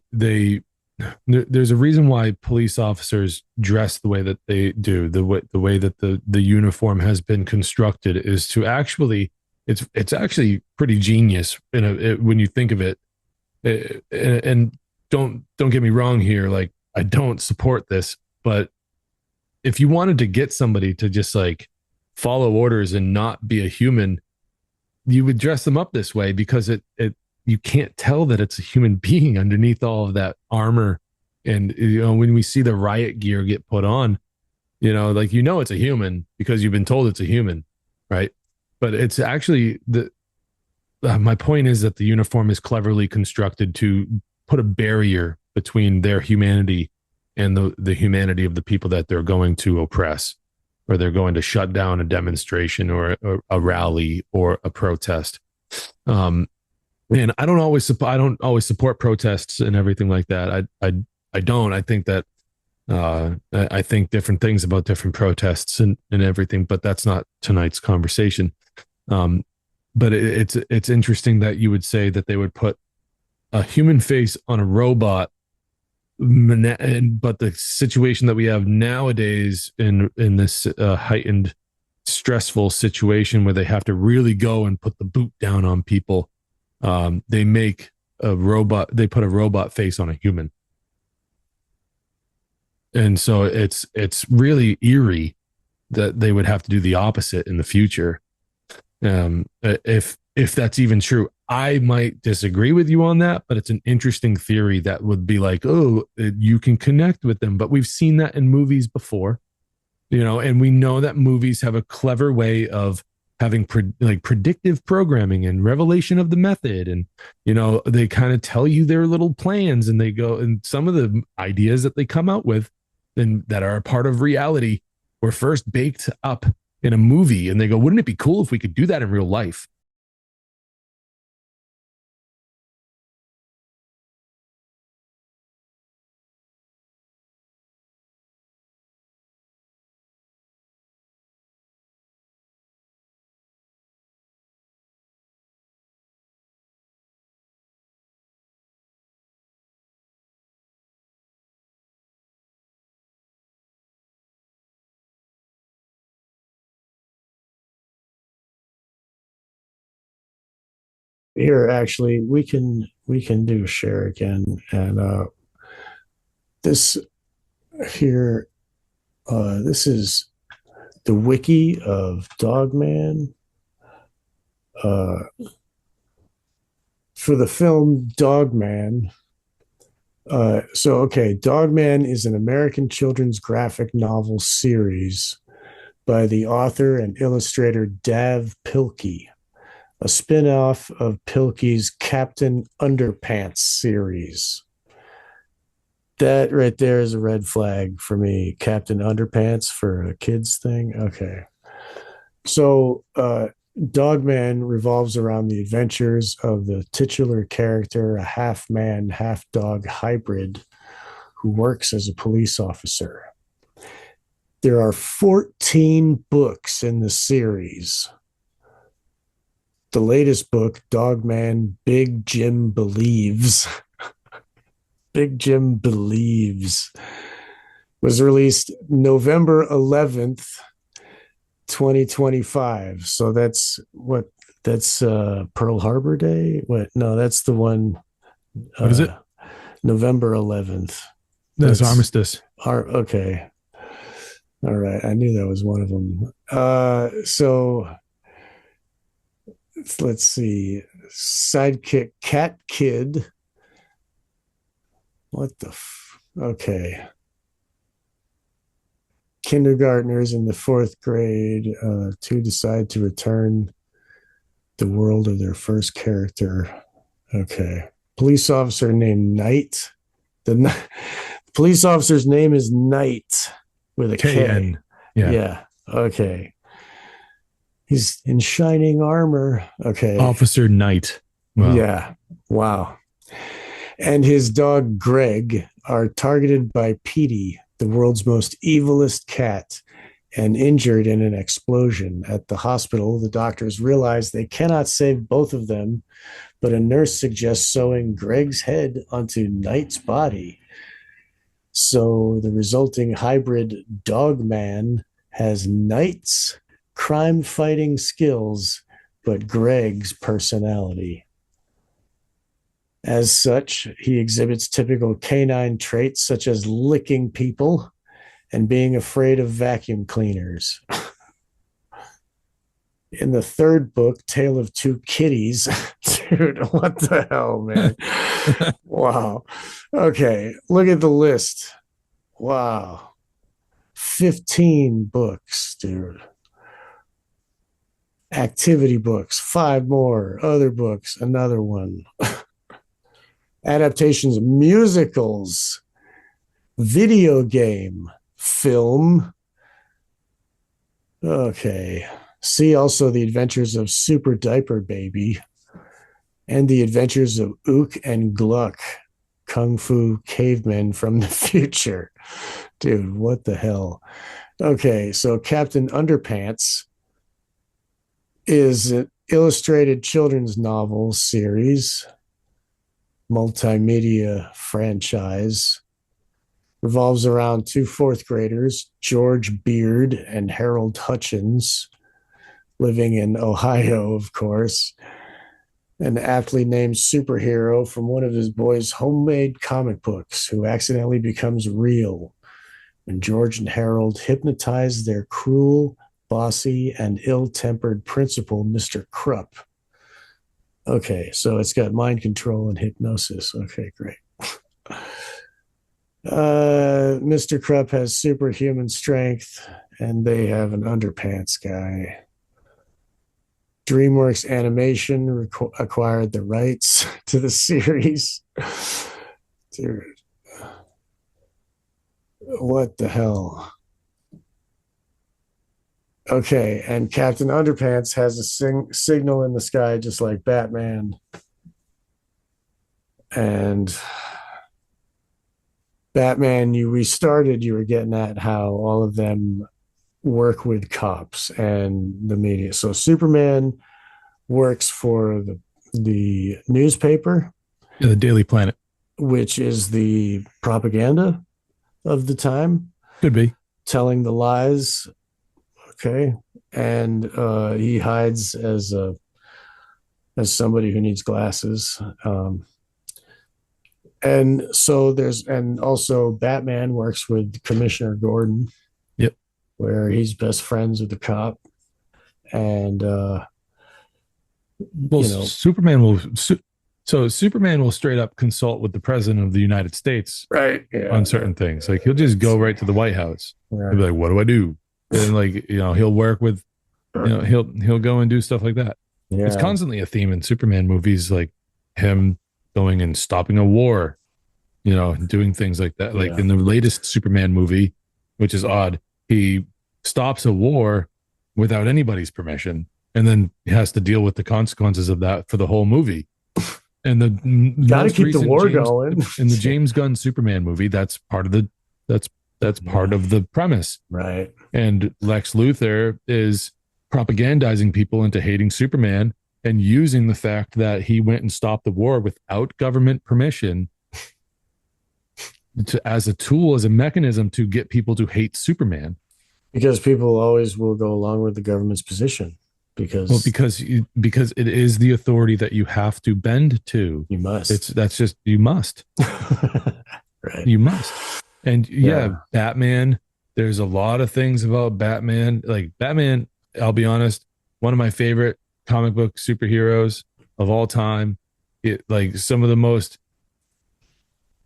a reason why police officers dress the way that they do. The way that the uniform has been constructed is to actually, it's actually pretty genius when you think of it. And don't get me wrong here, like, I don't support this, but if you wanted to get somebody to just like follow orders and not be a human, you would dress them up this way, because it you can't tell that it's a human being underneath all of that armor. And when we see the riot gear get put on, like, it's a human because you've been told it's a human, right? But it's actually my point is that the uniform is cleverly constructed to put a barrier between their humanity and the humanity of the people that they're going to oppress, or they're going to shut down a demonstration or a rally or a protest. And I don't always support protests and everything like that. I don't. I think that I think different things about different protests and everything, but that's not tonight's conversation. But it's interesting that you would say that they would put a human face on a robot, but the situation that we have nowadays in this heightened, stressful situation where they have to really go and put the boot down on people, they put a robot face on a human. And so it's really eerie that they would have to do the opposite in the future. If that's even true, I might disagree with you on that, but it's an interesting theory that would be like, oh, you can connect with them. But we've seen that in movies before, and we know that movies have a clever way of having predictive programming and revelation of the method. And, they kind of tell you their little plans, and they go, and some of the ideas that they come out with and that are a part of reality were first baked up in a movie, and they go, wouldn't it be cool if we could do that in real life? here actually we can do share again, and this here this is the wiki of Dogman for the film Dogman. Okay, Dogman is an American children's graphic novel series by the author and illustrator Dav Pilkey, a spin-off of Pilkey's Captain Underpants series. That right there is a red flag for me. Captain Underpants for a kids thing. Okay. So Dogman revolves around the adventures of the titular character, a half man, half dog hybrid who works as a police officer. There are 14 books in the series. The latest book, Dogman Big Jim Believes, Big Jim Believes, was released November 11th, 2025. So that's Pearl Harbor Day. What? No, that's the one. What is it? November 11th. That's Armistice. Okay. All right. I knew that was one of them. So let's see. Sidekick Cat Kid. What the okay. Kindergartners in the fourth grade to decide to return the world of their first character. Okay. Police officer named Knight. The police officer's name is Knight with a K-N. K. Yeah. Yeah. Okay. He's in shining armor. Okay. Officer Knight. Wow. Yeah. Wow. And his dog Greg are targeted by Petey, the world's most evilest cat, and injured in an explosion. At the hospital, the doctors realize they cannot save both of them, but a nurse suggests sewing Greg's head onto Knight's body. So the resulting hybrid Dogman has Knight's crime-fighting skills, but Greg's personality. As such, he exhibits typical canine traits such as licking people and being afraid of vacuum cleaners. In the third book, Tale of Two Kitties, dude, what the hell, man? Wow. Okay, look at the list. Wow. 15 books, dude. Activity books, 5 more. Other books, another one. Adaptations, musicals, video game, film. Okay. See also The Adventures of Super Diaper Baby and The Adventures of Ook and Gluck, Kung Fu Cavemen from the Future. Dude, what the hell? Okay, so Captain Underpants is an illustrated children's novel series, multimedia franchise, revolves around 2 fourth graders, George Beard and Harold Hutchins, living in Ohio, of course, an aptly named superhero from one of his boys' homemade comic books who accidentally becomes real when George and Harold hypnotize their cruel, bossy, and ill-tempered principal, Mr. Krupp. Okay, so it's got mind control and hypnosis. Okay, great. Mr. Krupp has superhuman strength, and they have an underpants guy. DreamWorks Animation acquired the rights to the series. Dude, what the hell? Okay, and Captain Underpants has a signal in the sky just like Batman. And Batman, you were getting at how all of them work with cops and the media. So Superman works for the newspaper, Yeah, the Daily Planet. which is the propaganda of the time, Could be. telling the lies. Okay. And he hides as as somebody who needs glasses. And so and also Batman works with Commissioner Gordon. Yep. Where he's best friends with the cop. And, Well, Superman will straight up consult with the president of the United States right. on certain things. Like he'll just go right to the White House. Right. He'll be like, what do I do? And like, he'll work with, he'll go and do stuff like that. Yeah. It's constantly a theme in Superman movies, like him going and stopping a war, doing things like that. Like in the latest Superman movie, which is odd, he stops a war without anybody's permission, and then has to deal with the consequences of that for the whole movie. And the got to keep the war going in the James Gunn Superman movie. That's part of part of the premise, right? And Lex Luthor is propagandizing people into hating Superman and using the fact that he went and stopped the war without government permission as a tool, as a mechanism to get people to hate Superman. Because people always will go along with the government's position. Because it is the authority that you have to bend to. You must. You must. Right. You must. And Batman, there's a lot of things about Batman. Like Batman, I'll be honest, one of my favorite comic book superheroes of all time. Like some of the most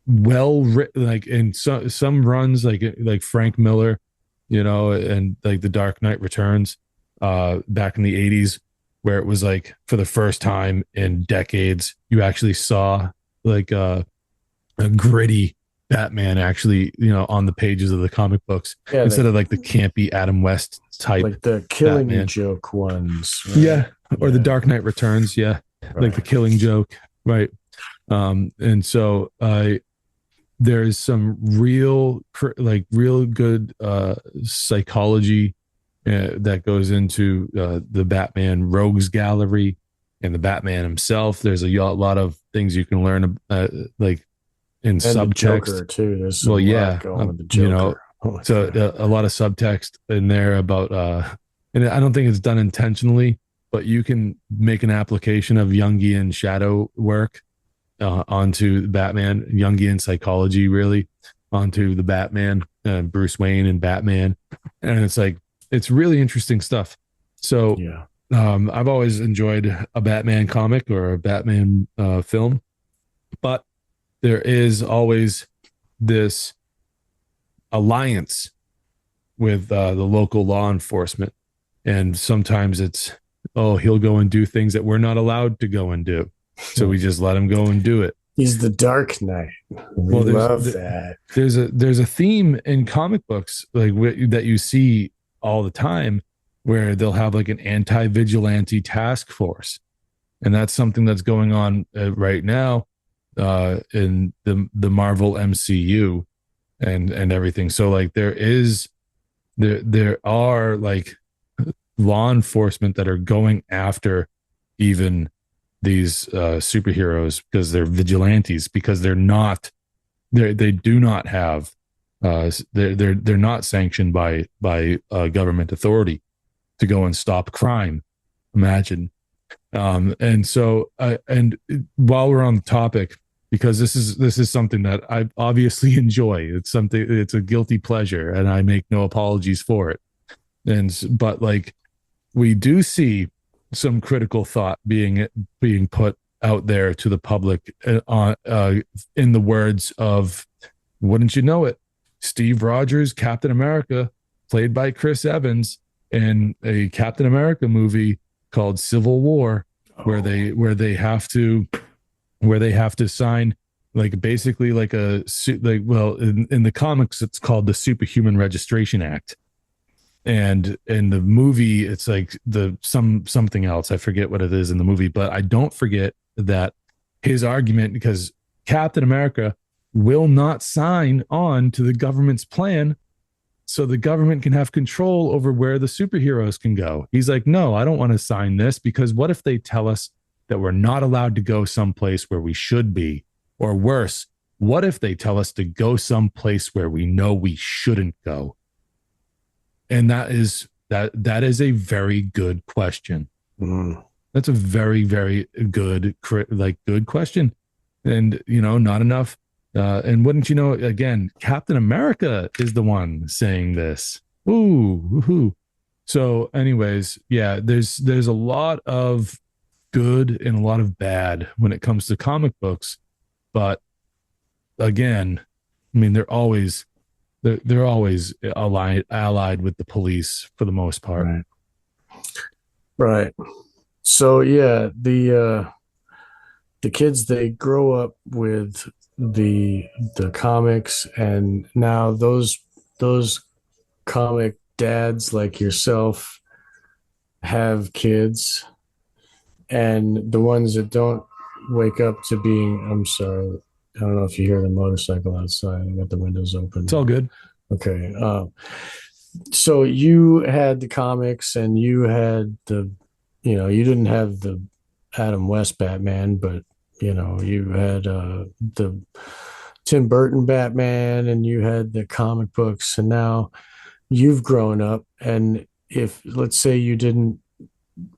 well written, like in some runs, like Frank Miller, and like The Dark Knight Returns, back in the 80s, where it was like for the first time in decades, you actually saw like a gritty Batman actually, on the pages of the comic books, instead of like the campy Adam West type, like the Killing Batman. Joke ones, right? Or The Dark Knight Returns, right. Like the Killing Joke, right? And so there's some real good psychology that goes into the Batman Rogues Gallery and the Batman himself. There's a lot of things you can learn, like in and subtext the Joker too. There's a lot going with the Joker. So a lot of subtext in there about, and I don't think it's done intentionally, but you can make an application of Jungian shadow work onto Batman, Jungian psychology really onto the Batman, Bruce Wayne and Batman, and it's really interesting stuff. So I've always enjoyed a Batman comic or a Batman film, but there is always this alliance with the local law enforcement. And sometimes it's, he'll go and do things that we're not allowed to go and do. So we just let him go and do it. He's the Dark Knight. We love that. There's a theme in comic books that you see all the time, where they'll have like an anti-vigilante task force, and that's something that's going on right now in the Marvel MCU and everything. So like there are like law enforcement that are going after even these superheroes because they're vigilantes, because they do not have they're not sanctioned by government authority to go and stop crime. Imagine. And so and while we're on the topic, because this is something that I obviously enjoy, it's a guilty pleasure and I make no apologies for it. But like we do see some critical thought being put out there to the public in the words of, wouldn't you know it, Steve Rogers, Captain America, played by Chris Evans, in a Captain America movie called Civil War, where they have to sign like basically like in the comics it's called the Superhuman Registration Act, and in the movie it's like something else. I forget what it is in the movie, but I don't forget that his argument, because Captain America will not sign on to the government's plan so the government can have control over where the superheroes can go. He's like, no, I don't want to sign this, because what if they tell us that we're not allowed to go someplace where we should be? Or worse, what if they tell us to go someplace where we know we shouldn't go? And that is a very good question. That's a very, very good, good question. And, not enough. And wouldn't you know, again, Captain America is the one saying this. Ooh, woohoo. So, anyways, yeah, there's a lot of good and a lot of bad when it comes to comic books. But again, I mean, they're always allied with the police for the most part. Right. Right. So yeah, the kids, they grow up with the comics, and now those comic dads like yourself have kids, and the ones that don't wake up to being, I'm sorry, I don't know if you hear the motorcycle outside. I got the windows open. It's all good. Okay. So you had the comics, and you had you didn't have the Adam West Batman, but you had the Tim Burton Batman, and you had the comic books, and now you've grown up. And if, let's say, you didn't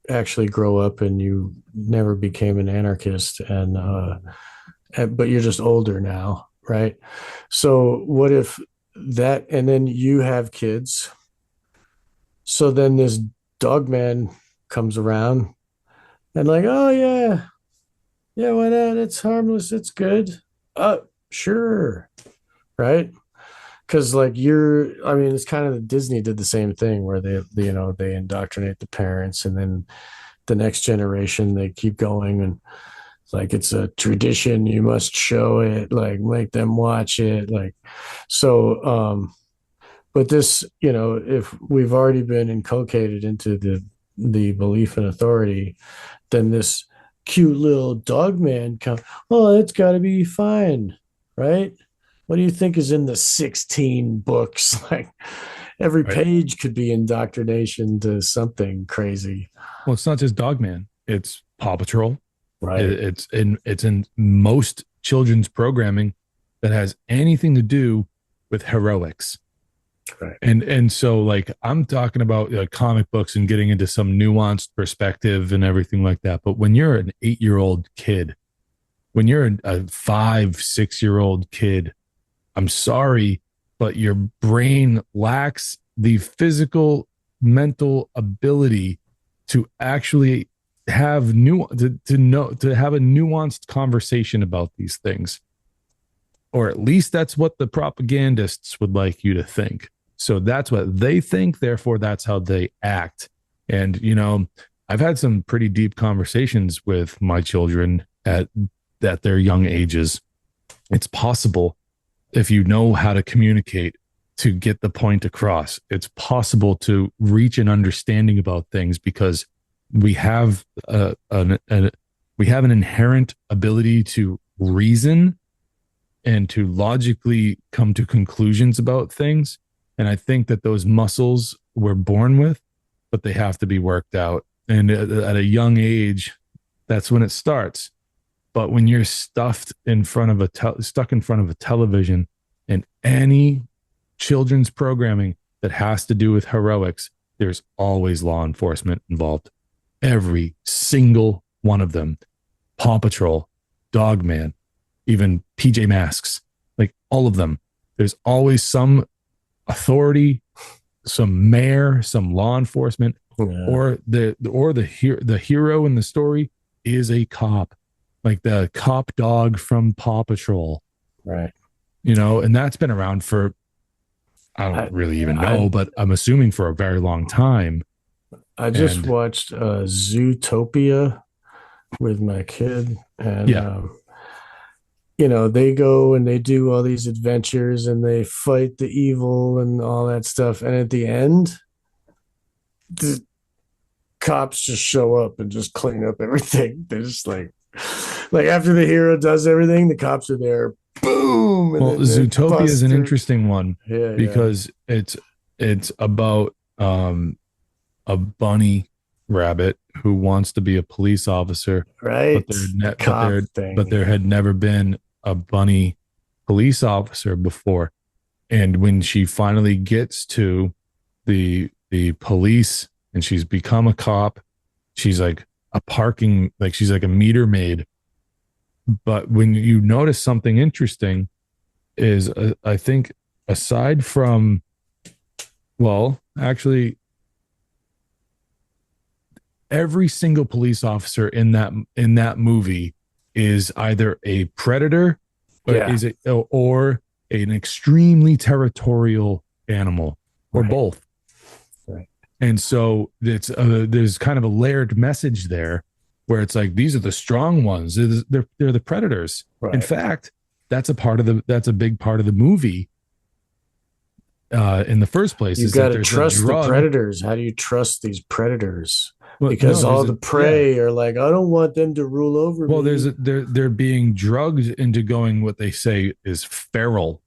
actually grow up and you never became an anarchist, but you're just older now, right? So what if that, and then you have kids, so then this dog man comes around and like, oh yeah, yeah, why not? It's harmless, it's good. Sure, right? Because like I mean, it's kind of, Disney did the same thing where they indoctrinate the parents, and then the next generation, they keep going, and like it's a tradition, you must show it, like make them watch it, like. So but this, if we've already been inculcated into the belief in authority, then this cute little dog man oh, it's got to be fine, right? What do you think is in the 16 books? Like every Right. page could be indoctrination to something crazy. Well, it's not just Dogman. It's Paw Patrol. Right. It's in most children's programming that has anything to do with heroics. Right. And so like I'm talking about comic books and getting into some nuanced perspective and everything like that. But when you're an 8-year-old kid, when you're a 5-6-year-old kid, I'm sorry, but your brain lacks the physical, mental ability to actually have to have a nuanced conversation about these things. Or at least that's what the propagandists would like you to think. So that's what they think, therefore that's how they act. And I've had some pretty deep conversations with my children at their young ages. It's possible, if you know how to communicate, to get the point across. It's possible to reach an understanding about things, because we have an inherent ability to reason and to logically come to conclusions about things. And I think that those muscles we're born with, but they have to be worked out. And at a young age, that's when it starts. But when you're stuck in front of a television, and any children's programming that has to do with heroics, there's always law enforcement involved. Every single one of them. Paw Patrol, Dogman, even PJ Masks, like all of them. There's always some authority, some mayor, some law enforcement, or the hero in the story is a cop, like the cop dog from Paw Patrol. Right. And that's been around for, I don't really even know, but I'm assuming for a very long time. I just watched Zootopia with my kid, and they go and they do all these adventures, and they fight the evil and all that stuff, and at the end, the cops just show up and just clean up everything. They're just like after the hero does everything, the cops are there. Boom. And well, Zootopia is an interesting one, because it's about a bunny rabbit who wants to be a police officer, right? But there had never been a bunny police officer before. And when she finally gets to the police and she's become a cop, she's like, a parking, like she's like a meter maid. But when you notice something interesting is I think aside from, well, actually every single police officer in that movie is either a predator or Yeah. or an extremely territorial animal or Right. both. Right. And so there's kind of a layered message there where it's like these are the strong ones. They're the predators. Right. In fact, that's a big part of the movie in the first place. You've Is got that to there's trust a the drug. predators. How do you trust these predators? Well, Because no, all the prey are like, I don't want them to rule over well, me. they're being drugged into going what they say is feral.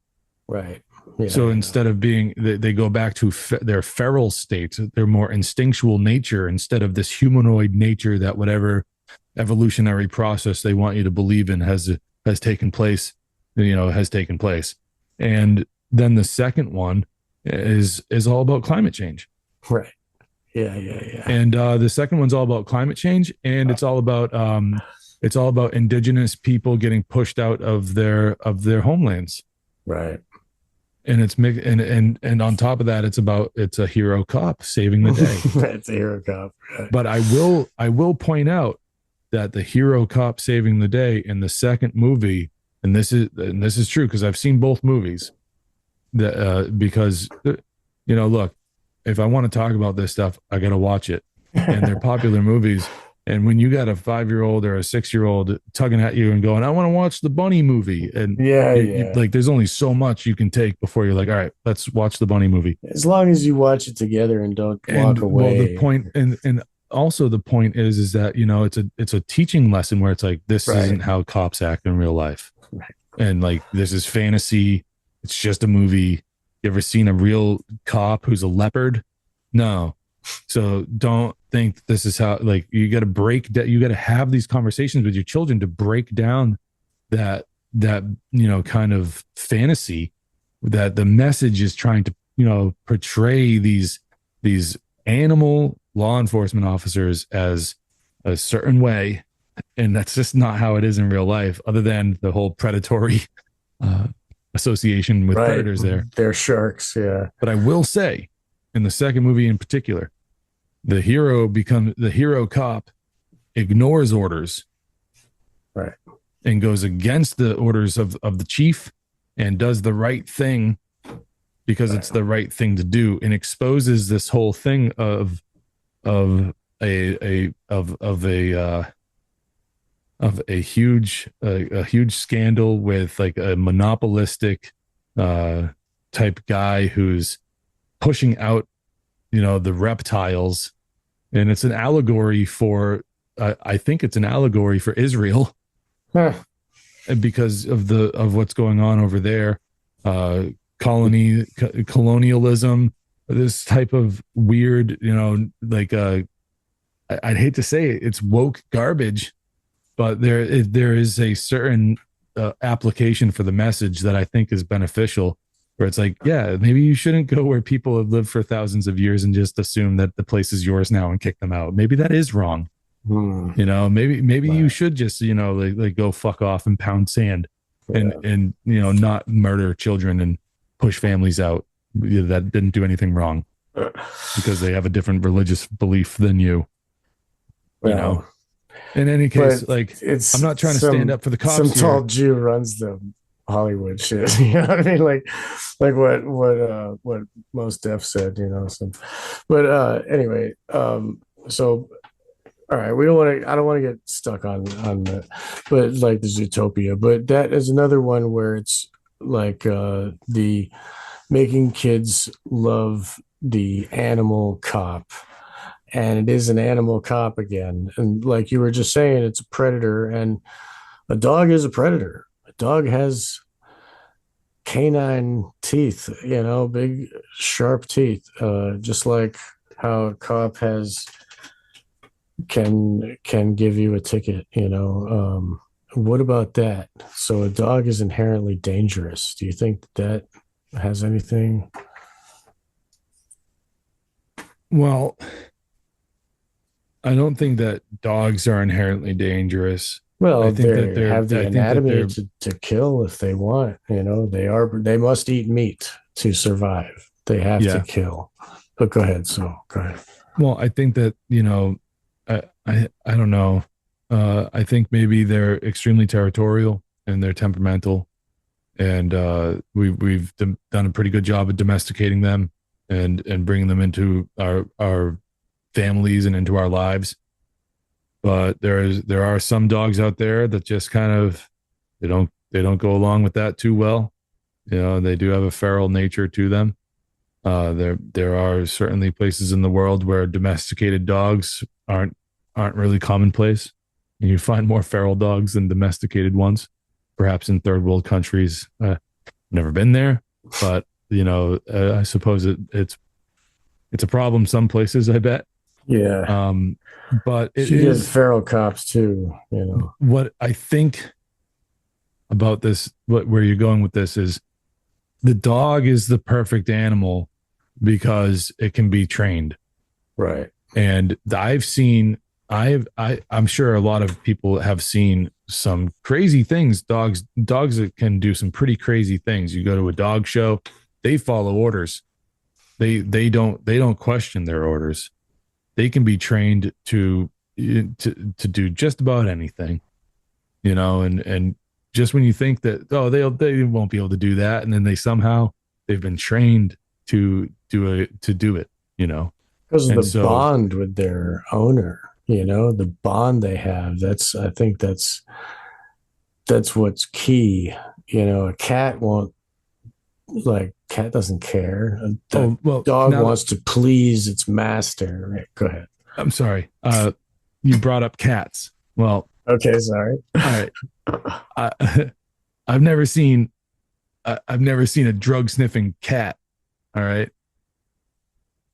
Right. Yeah, So instead of being, they go back to their feral state, their more instinctual nature, instead of this humanoid nature that whatever evolutionary process they want you to believe in has taken place, has taken place. And then the second one is all about climate change. right. Yeah. And the second one's all about climate change, and it's all about indigenous people getting pushed out of their homelands. Right. And and on top of that, it's a hero cop saving the day. That's a hero cop. Right. But I will point out that the hero cop saving the day in the second movie, and this is true because I've seen both movies, that because look, if I want to talk about this stuff, I got to watch it, and they're popular movies. And when you got a 5-year-old or a 6-year-old tugging at you and going, I want to watch the bunny movie. And like, there's only so much you can take before you're like, all right, let's watch the bunny movie. As long as you watch it together and don't walk away. Well, the point, and also the point is that, it's a teaching lesson where it's like, this isn't how cops act in real life. Right. And like, this is fantasy. It's just a movie. You ever seen a real cop who's a leopard? No. So don't think this is how, like, you got to have these conversations with your children to break down that kind of fantasy that the message is trying to portray these animal law enforcement officers as a certain way, and that's just not how it is in real life, other than the whole predatory association with predators there. They're sharks. Yeah. But I will say, in the second movie in particular, the hero cop ignores orders, right, and goes against the orders of the chief and does the right thing because it's the right thing to do, and exposes this whole thing of a huge scandal with like a monopolistic type guy who's pushing out the reptiles, and it's an allegory for I think it's an allegory for Israel. Huh. Because of what's going on over there, colonialism, this type of weird, like I'd hate to say it, it's woke garbage, but there is a certain application for the message that I think is beneficial, where it's like, yeah, maybe you shouldn't go where people have lived for thousands of years and just assume that the place is yours now and kick them out. Maybe that is wrong. Maybe you should just, like go fuck off and pound sand and not murder children and push families out that didn't do anything wrong because they have a different religious belief than you. In any case, like, I'm not trying to stand up for the cops. Some tall Jew runs the Hollywood shit. You know what I mean? Like what Mos Def said, but anyway, so all right, I don't want to get stuck on the, but like the Zootopia, but that is another one where it's like the making kids love the animal cop, and it is an animal cop again. And like you were just saying, it's a predator, and a dog is a predator. A dog has canine teeth, big sharp teeth, just like how a cop can give you a ticket. What about that? So a dog is inherently dangerous. Do you think that has anything? Well, I don't think that dogs are inherently dangerous. Well, they have the I think that anatomy they're to kill if they want. They must eat meat to survive. They have to yeah. kill. But go ahead. So go ahead. Well, I think that, I don't know. I think maybe they're extremely territorial and they're temperamental, and done a pretty good job of domesticating them and bringing them into our families and into our lives. But there are some dogs out there that just kind of they don't go along with that too well. They do have a feral nature to them. There are certainly places in the world where domesticated dogs aren't really commonplace. And you find more feral dogs than domesticated ones, perhaps in third world countries. Never been there, but I suppose it's a problem some places, I bet. Yeah. But it You get is feral cops too, what I think about this. Where you're going with this is the dog is the perfect animal because it can be trained. Right. And I'm sure a lot of people have seen some crazy things. Dogs that can do some pretty crazy things. You go to a dog show, they follow orders. They don't question their orders. They can be trained to do just about anything, and just when you think that, oh, they won't be able to do that, and then they've been trained to do it. Because of And the so, bond with their owner, the bond they have. I think that's what's key. A cat won't, cat doesn't care. The oh well, dog now wants to please its master. Right, go ahead. I'm sorry. You brought up cats. Well, Okay, sorry. all right. I, I've never seen I've never seen a drug sniffing cat. All right.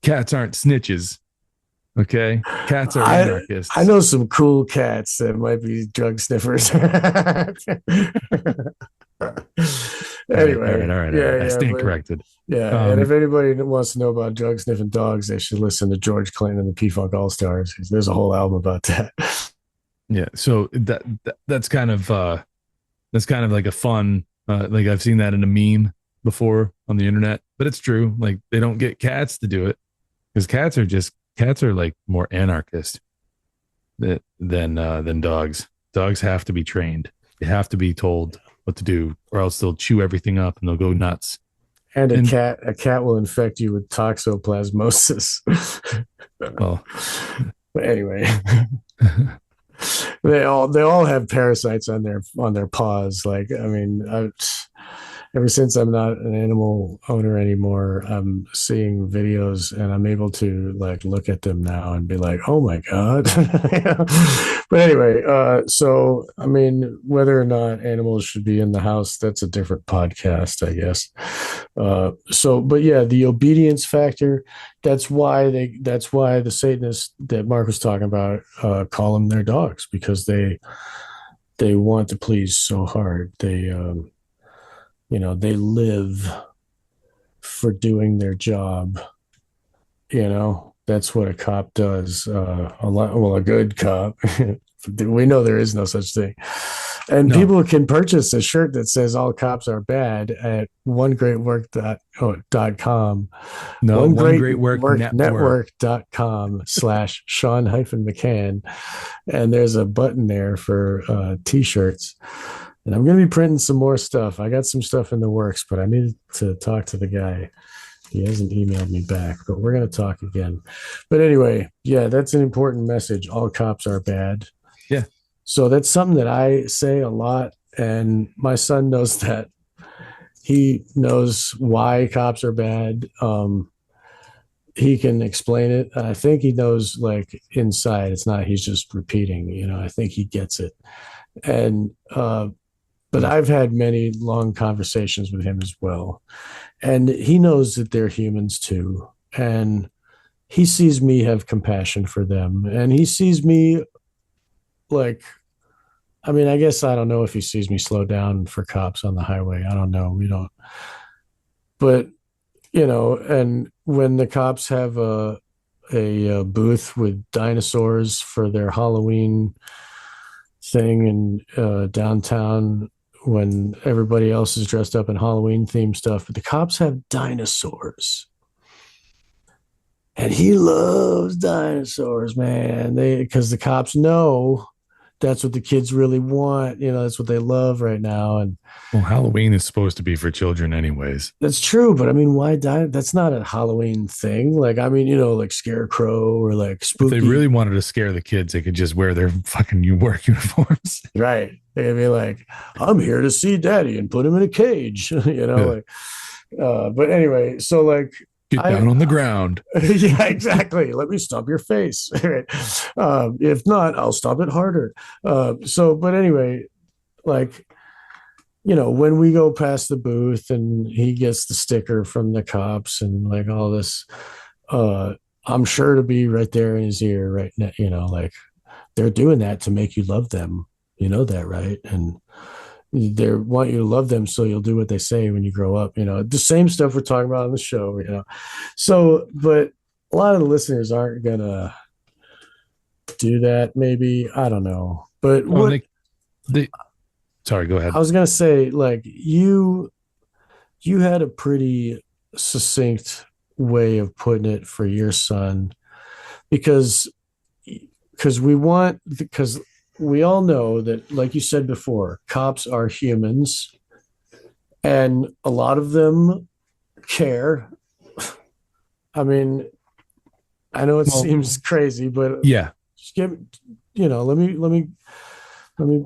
Cats aren't snitches. Okay. Cats are I anarchists. know some cool cats that might be drug sniffers. All right. All Anyway, right. All right. All yeah, right. I yeah, stand but corrected. yeah, and if Um, anybody wants to know about drug sniffing dogs, they should listen to George Clinton and the P Funk All Stars. There's a whole album about that. yeah. So that's kind of like a fun, like I've seen that in a meme before on the internet, but it's true. Like they don't get cats to do it because cats are like more anarchist than dogs. Dogs have to be trained. They have to be told what to do, or else they'll chew everything up and they'll go nuts. And And a cat will infect you with toxoplasmosis. well, But anyway, they all have parasites on their paws. Like, I mean, ever since I'm not an animal owner anymore, I'm seeing videos and I'm able to look at them now and be like, oh my God. But anyway, so I mean, whether or not animals should be in the house, that's a different podcast, I guess. But yeah, the obedience factor, that's why the Satanists that Mark was talking about call them their dogs, because they want to please so hard. They live for doing their job. That's what a cop does. A good cop. We know there is no such thing. And no, people can purchase a shirt that says all cops are bad at onegreatwork.com, no, one one great great work work network. network.com/Sean McCann. And there's a button there for t-shirts. And I'm going to be printing some more stuff. I got some stuff in the works, but I need to talk to the guy. He hasn't emailed me back, but we're going to talk again. But anyway, yeah, that's an important message. All cops are bad. Yeah. So that's something that I say a lot. And my son knows that. He knows why cops are bad. He can explain it. I think he knows, inside. It's not, he's just repeating, I think he gets it. And, but I've had many long conversations with him as well. And he knows that they're humans too. And he sees me have compassion for them. And he sees me I guess I don't know if he sees me slow down for cops on the highway. I don't know. We don't. But, and when the cops have a a booth with dinosaurs for their Halloween thing in downtown when everybody else is dressed up in Halloween themed stuff, but the cops have dinosaurs. And he loves dinosaurs, man. Because the cops know that's what the kids really want. That's what they love right now. And Well, Halloween is supposed to be for children, anyways. that's true, but I mean, why die? That's not a Halloween thing. Like, I mean, like Scarecrow or like If they spooky. really wanted to scare the kids, they could just wear their fucking work uniforms. Right. They'd be like, I'm here to see daddy and put him in a cage, like, but anyway, so like, Get down on the ground. Yeah, exactly. Let me stomp your face. If not, I'll stomp it harder. But anyway, like, when we go past the booth and he gets the sticker from the cops and like all this, I'm sure to be right there in his ear right now, like they're doing that to make you love them. You know that, right? And they want you to love them so you'll do what they say when you grow up, the same stuff we're talking about on the show, so, but a lot of the listeners aren't gonna do that, maybe, I don't know, but sorry, go ahead. I was gonna say, like, you had a pretty succinct way of putting it for your son, because we all know that, like you said before, cops are humans and a lot of them care. I mean, I know it seems crazy, but Yeah. just let me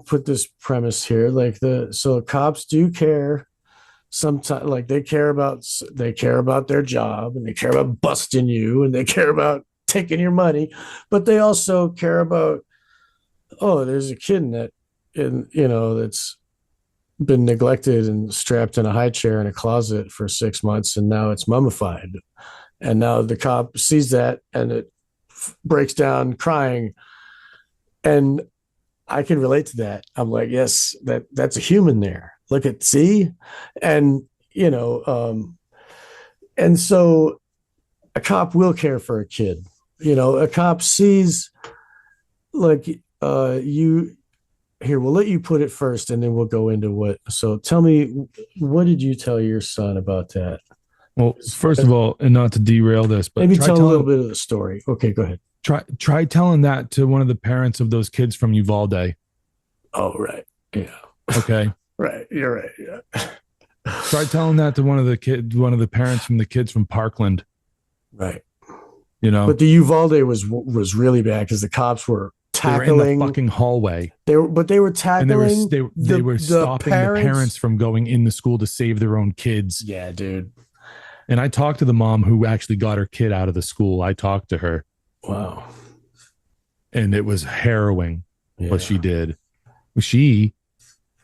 put this premise here. Like so cops do care sometimes, like they care about their job and they care about busting you and they care about taking your money, but they also care about, oh, there's a kid that's been neglected and strapped in a high chair in a closet for 6 months and now it's mummified. And now the cop sees that and it breaks down crying. And I can relate to that. I'm like, yes, that's a human there. Look at, see? And, and so a cop will care for a kid. A cop sees, like, here, we'll let you put it first and then we'll go into what. So tell me, what did you tell your son about that? Well, first of all, and not to derail this, but maybe tell a little bit of the story. Okay, go ahead. Try telling that to one of the parents of those kids from Uvalde. Oh, right. Yeah. Okay. Right. You're right. Yeah. Try telling that to one of the parents from the kids from Parkland. Right. But the Uvalde was really bad because the cops were tackling. They were in the fucking hallway. They were tackling. And they were stopping the parents from going in the school to save their own kids. Yeah, dude. And I talked to the mom who actually got her kid out of the school. I talked to her. Wow. And it was harrowing what she did. She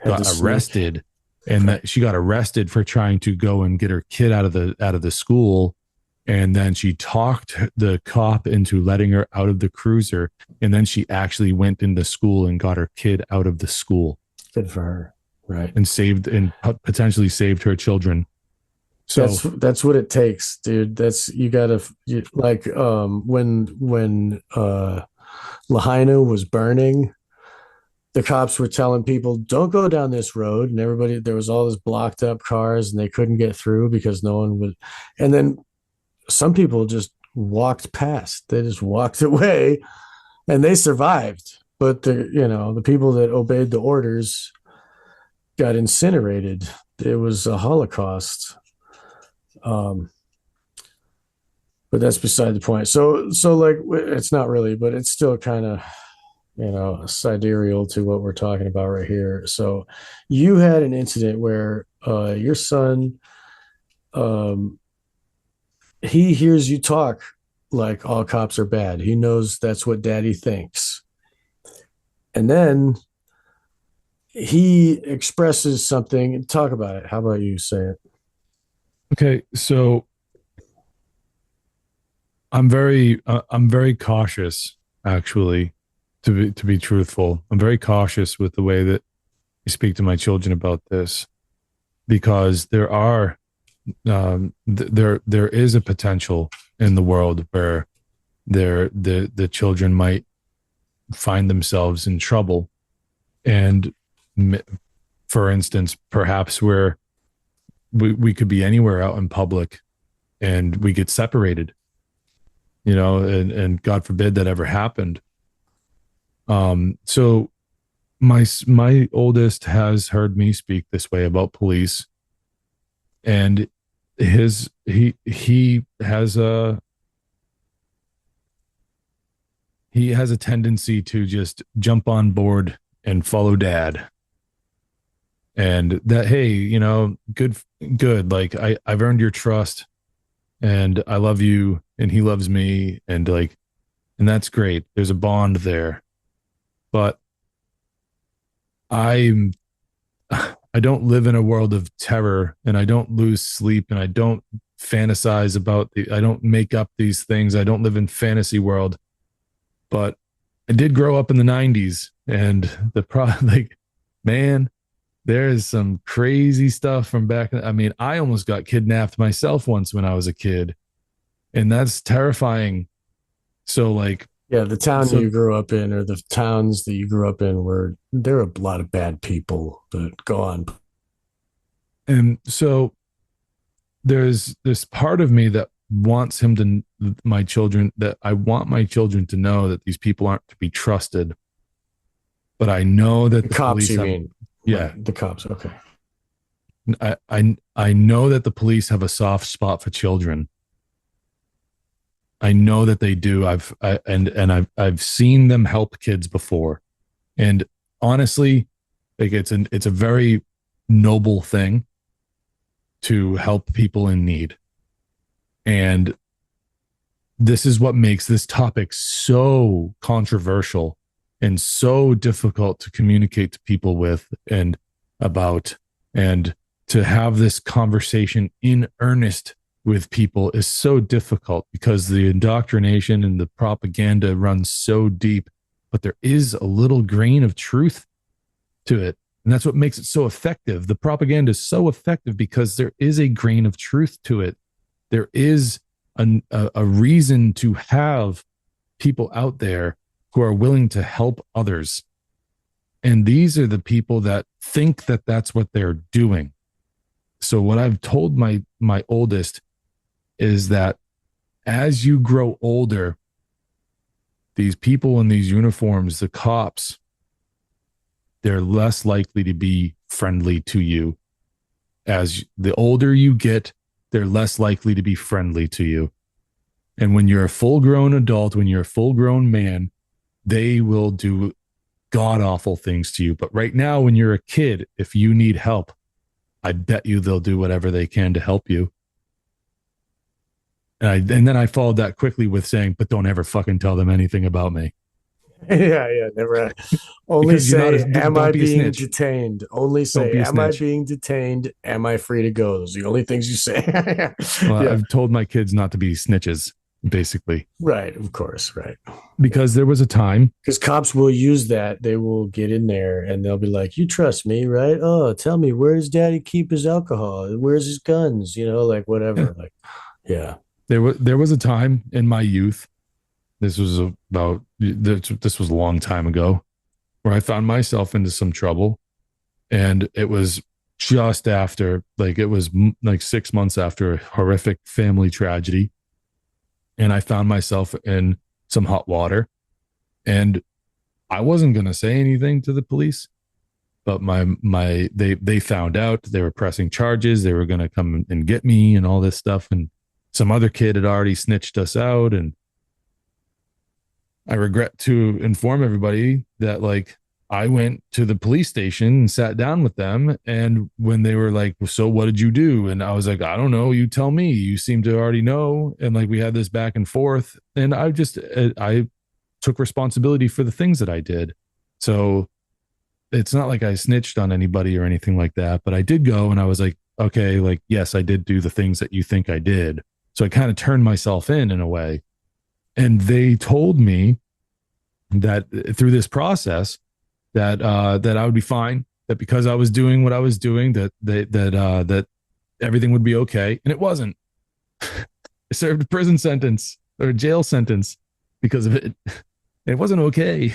got arrested, and that she got arrested for trying to go and get her kid out of the school. And then she talked the cop into letting her out of the cruiser. And then she actually went into school and got her kid out of the school. Good for her. Right. And potentially saved her children. So that's what it takes, dude. You gotta, like, when Lahaina was burning, the cops were telling people, don't go down this road. And there was all this blocked up cars and they couldn't get through because no one would. And then some people just walked past. They just walked away and they survived. But the people that obeyed the orders got incinerated. It was a Holocaust. But that's beside the point. So like, it's not really, but it's still kind of, sidereal to what we're talking about right here. So you had an incident where your son, he hears you talk like all cops are bad. He knows that's what daddy thinks. And then he expresses something. Talk about it. How about you say it? Okay, so I'm very cautious, actually, to be truthful. I'm very cautious with the way that I speak to my children about this, because there are there is a potential in the world where the children might find themselves in trouble. And for instance, perhaps where we could be anywhere out in public and we get separated, and God forbid that ever happened. So my oldest has heard me speak this way about police, and he has a tendency to just jump on board and follow dad. And that, hey, good. Like I've earned your trust and I love you and he loves me. And that's great. There's a bond there. But I don't live in a world of terror, and I don't lose sleep, and I don't fantasize I don't make up these things. I don't live in fantasy world. But I did grow up in the 90s, and man, there is some crazy stuff from back. I mean, I almost got kidnapped myself once when I was a kid, and that's terrifying. So yeah, the town you grew up in, or the towns that you grew up in, there are a lot of bad people. But go on. And so there's this part of me that wants my children to know that these people aren't to be trusted. But I know that the cops, you mean? Yeah, the cops. Okay. I know that the police have a soft spot for children. I know that they do. I've seen them help kids before, and honestly, it's a very noble thing to help people in need. And this is what makes this topic so controversial and so difficult to communicate to people with and about, and to have this conversation in earnest with people is so difficult because the indoctrination and the propaganda runs so deep, but there is a little grain of truth to it. And that's what makes it so effective. The propaganda is so effective because there is a grain of truth to it. There is a reason to have people out there who are willing to help others. And these are the people that think that that's what they're doing. So what I've told my oldest is that as you grow older, these people in these uniforms, the cops, they're less likely to be friendly to you. As the older you get, they're less likely to be friendly to you. And when you're a full-grown adult, when you're a full-grown man, they will do god-awful things to you. But right now, when you're a kid, if you need help, I bet you they'll do whatever they can to help you. And then I followed that quickly with saying, but don't ever fucking tell them anything about me. Yeah, never. Only say, am I being detained? Only say, am I being detained? Am I free to go? Those are the only things you say. Well, yeah. I've told my kids not to be snitches, basically. Right, of course, right. Because there was a time. Because cops will use that. They will get in there and they'll be like, you trust me, right? Oh, tell me, where does daddy keep his alcohol? Where's his guns? Whatever. Yeah. Yeah. There was a time in my youth, this was a long time ago, where I found myself into some trouble. And it was just after, it was 6 months after a horrific family tragedy. And I found myself in some hot water. And I wasn't going to say anything to the police, but they found out. They were pressing charges. They were going to come and get me and all this stuff. And some other kid had already snitched us out. And I regret to inform everybody that I went to the police station and sat down with them. And when they were like, so what did you do? And I was like, I don't know. You tell me. You seem to already know. And we had this back and forth. And I took responsibility for the things that I did. So it's not like I snitched on anybody or anything like that. But I did go and I was like, okay, yes, I did do the things that you think I did. So I kind of turned myself in a way. And they told me that through this process, that I would be fine, that because I was doing what I was doing, that everything would be okay. And it wasn't. I served a prison sentence or a jail sentence because of it. It wasn't okay.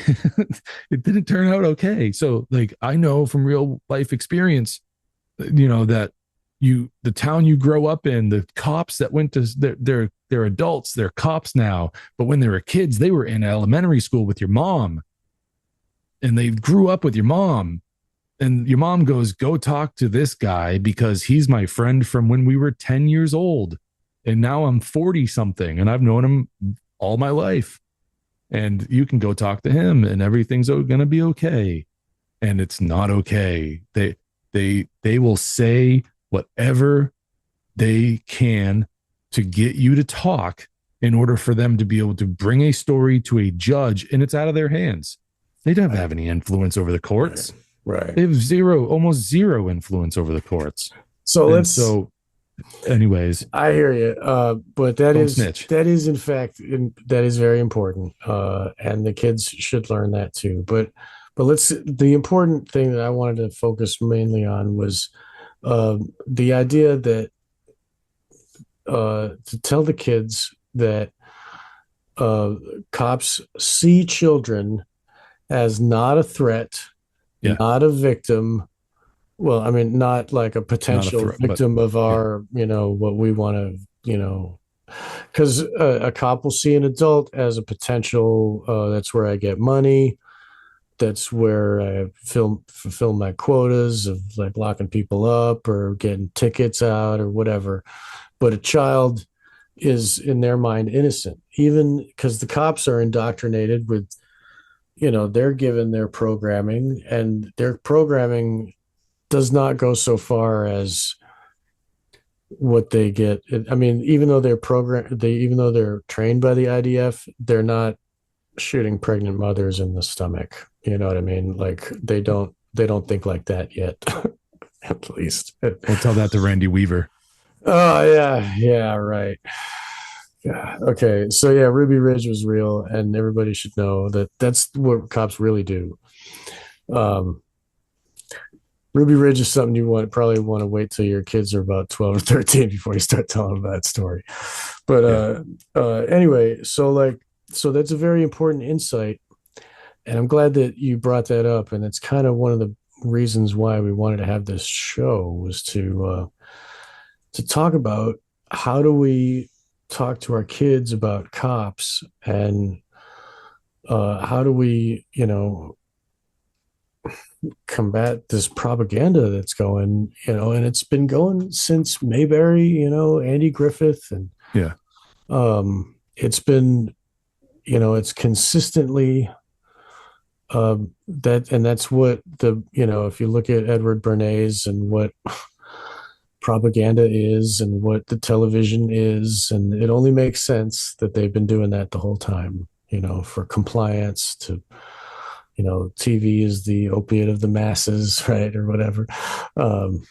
It didn't turn out okay. So like I know from real life experience, that the town you grow up in, the cops that went to they're adults, they're cops now, but when they were kids, they were in elementary school with your mom, and they grew up with your mom, and your mom goes, go talk to this guy because he's my friend from when we were 10 years old, and now I'm 40 something and I've known him all my life, and you can go talk to him and everything's going to be okay. And it's not okay. They will say whatever they can to get you to talk in order for them to be able to bring a story to a judge, and it's out of their hands. They don't have any influence over the courts. Right. They have almost zero influence over the courts. So anyways, I hear you. But snitch. that is in fact, that is very important. And the kids should learn that too. But the important thing that I wanted to focus mainly on was the idea that to tell the kids that cops see children as not a threat, Yeah. not a victim. Well, I mean, not like a potential victim of our, what we want to, because a cop will see an adult as a potential, that's where I get money. That's where I fulfill my quotas of like locking people up or getting tickets out or whatever. But a child is in their mind innocent, even because the cops are indoctrinated with, they're given their programming, and their programming does not go so far as what they get. I mean, even though even though they're trained by the IDF, they're not shooting pregnant mothers in the stomach. You know what I mean? Like they don't think like that yet, at least. We'll tell that to Randy Weaver. Oh yeah, right. Yeah. Okay. So yeah, Ruby Ridge was real, and everybody should know that that's what cops really do. Ruby Ridge is something you probably want to wait till your kids are about 12 or 13 before you start telling them that story. But anyway, so that's a very important insight, and I'm glad that you brought that up. And it's kind of one of the reasons why we wanted to have this show, was to talk about how do we talk to our kids about cops, and how do we, combat this propaganda that's going, and it's been going since Mayberry, Andy Griffith, and yeah, it's been, it's consistently that's what if you look at Edward Bernays and what propaganda is and what the television is, and it only makes sense that they've been doing that the whole time, for compliance to, TV is the opiate of the masses, right? Or whatever. That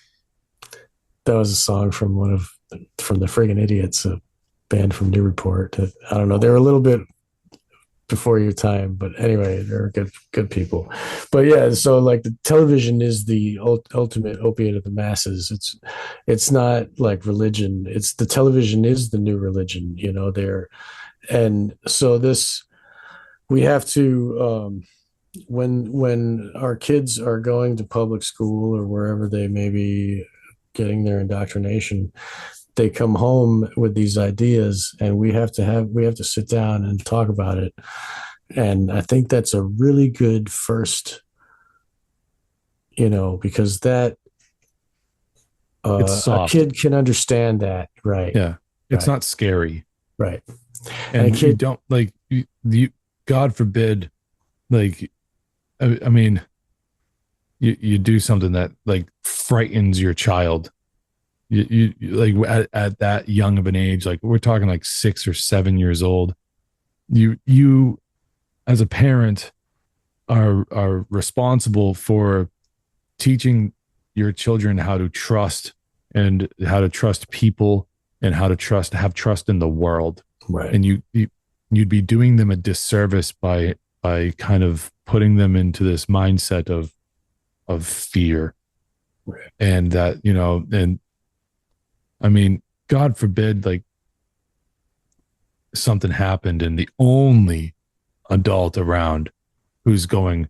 was a song from the Friggin' Idiots, a band from Newport. I don't know. They were a little bit before your time, but anyway, they're good people. But yeah, so like the television is the ultimate opiate of the masses. It's not like religion. It's the television is the new religion, and so we have to, when our kids are going to public school or wherever they may be getting their indoctrination, they come home with these ideas, and we have to sit down and talk about it. And I think that's a really good first, because that it's soft. a kid can understand that, right? Yeah, it's right. not scary, right? And a kid, you don't like you. God forbid, like, I mean, you do something that like frightens your child. You like at that young of an age, like we're talking like 6 or 7 years old. You as a parent are responsible for teaching your children how to trust, and how to trust people, and how to have trust in the world. Right. And you'd be doing them a disservice by kind of putting them into this mindset of fear. Right. And that, and I mean, God forbid, like something happened and the only adult around who's going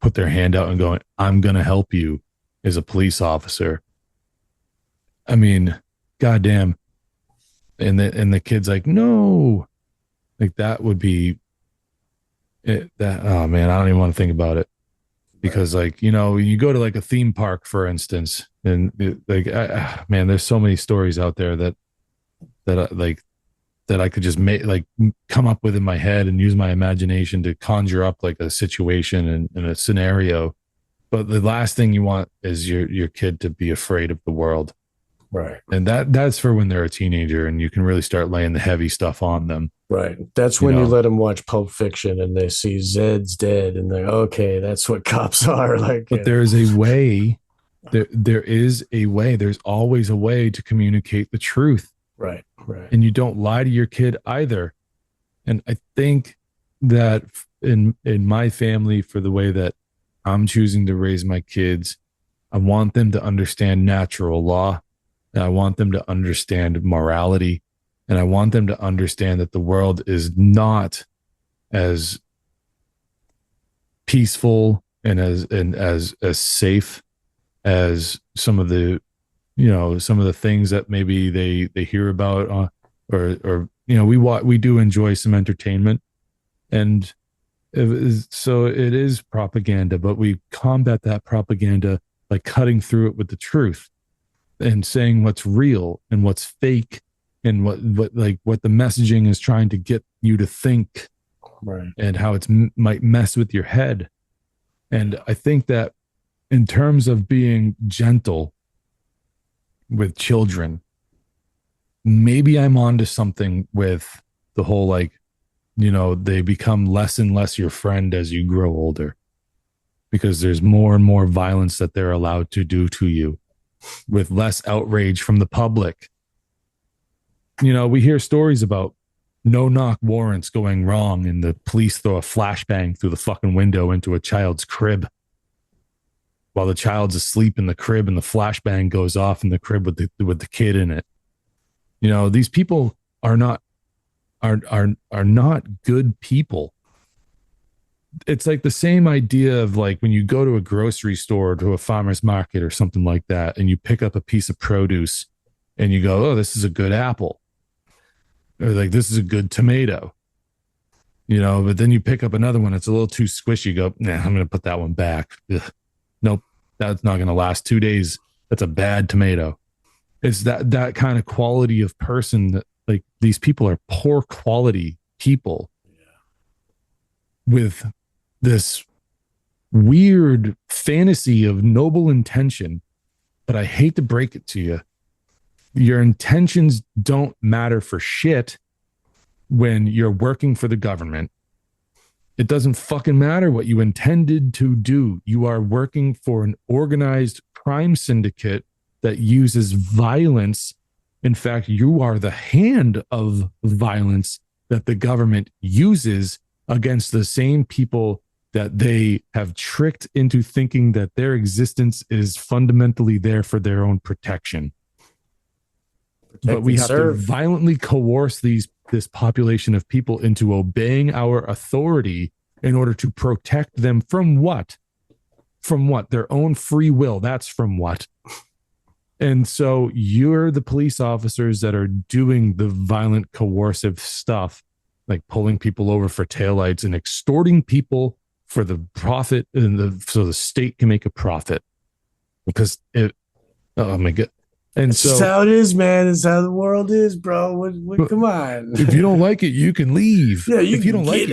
put their hand out and going, I'm going to help you, is a police officer. I mean, goddamn. And the kid's like, no, like that would be it. That, oh man, I don't even want to think about it, because like, you know, you go to like a theme park, for instance, and like, man, there's so many stories out there like that I could just make, like, come up with in my head and use my imagination to conjure up like a situation and a scenario. But the last thing you want is your kid to be afraid of the world. Right. And that's for when they're a teenager and you can really start laying the heavy stuff on them. Right. That's when you let them watch Pulp Fiction and they see Zed's dead and they're okay, that's what cops are like. But there's a way, there is a way, there's always a way to communicate the truth. Right. Right. And you don't lie to your kid either. And I think that in my family, for the way that I'm choosing to raise my kids, I want them to understand natural law. And I want them to understand morality. And I want them to understand that the world is not as peaceful and as safe as some of the, you know, some of the things that maybe they hear about, or you know, we do enjoy some entertainment, and so it is propaganda, but we combat that propaganda by cutting through it with the truth and saying what's real and what's fake and what the messaging is trying to get you to think, right, and how it's might mess with your head. And I think that in terms of being gentle with children, maybe I'm onto something with the whole, like, you know, they become less and less your friend as you grow older, because there's more and more violence that they're allowed to do to you with less outrage from the public. You know, we hear stories about no-knock warrants going wrong and the police throw a flashbang through the fucking window into a child's crib while the child's asleep in the crib, and the flashbang goes off in the crib with the kid in it. You know, these people are not good people. It's like the same idea of like when you go to a grocery store or to a farmer's market or something like that, and you pick up a piece of produce and you go, oh, this is a good apple, or like, this is a good tomato, you know, but then you pick up another one, it's a little too squishy, you go, nah, I'm going to put that one back. Ugh. Nope, that's not going to last 2 days. That's a bad tomato. It's that kind of quality of person that, like, these people are poor quality people with this weird fantasy of noble intention. But I hate to break it to you, your intentions don't matter for shit when you're working for the government. It doesn't fucking matter what you intended to do. You are working for an organized crime syndicate that uses violence. In fact, you are the hand of violence that the government uses against the same people that they have tricked into thinking that their existence is fundamentally there for their own protection. But we have to violently coerce this population of people into obeying our authority in order to protect them from what? From what? Their own free will. That's from what? And so you're the police officers that are doing the violent, coercive stuff, like pulling people over for taillights and extorting people for the profit, and so the state can make a profit. Because oh my God. And that's so just how it is, man. It's how the world is, bro. Come on. If you don't like it, you can leave. Yeah, if you don't like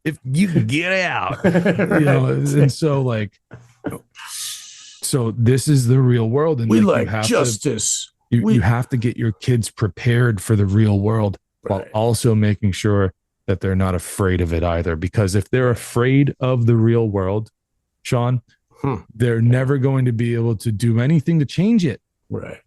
it, you can get out. You know, and so like, so this is the real world, and we like like justice. You have to get your kids prepared for the real world, while also making sure that they're not afraid of it either. Because if they're afraid of the real world, Sean, they're never going to be able to do anything to change it. Right.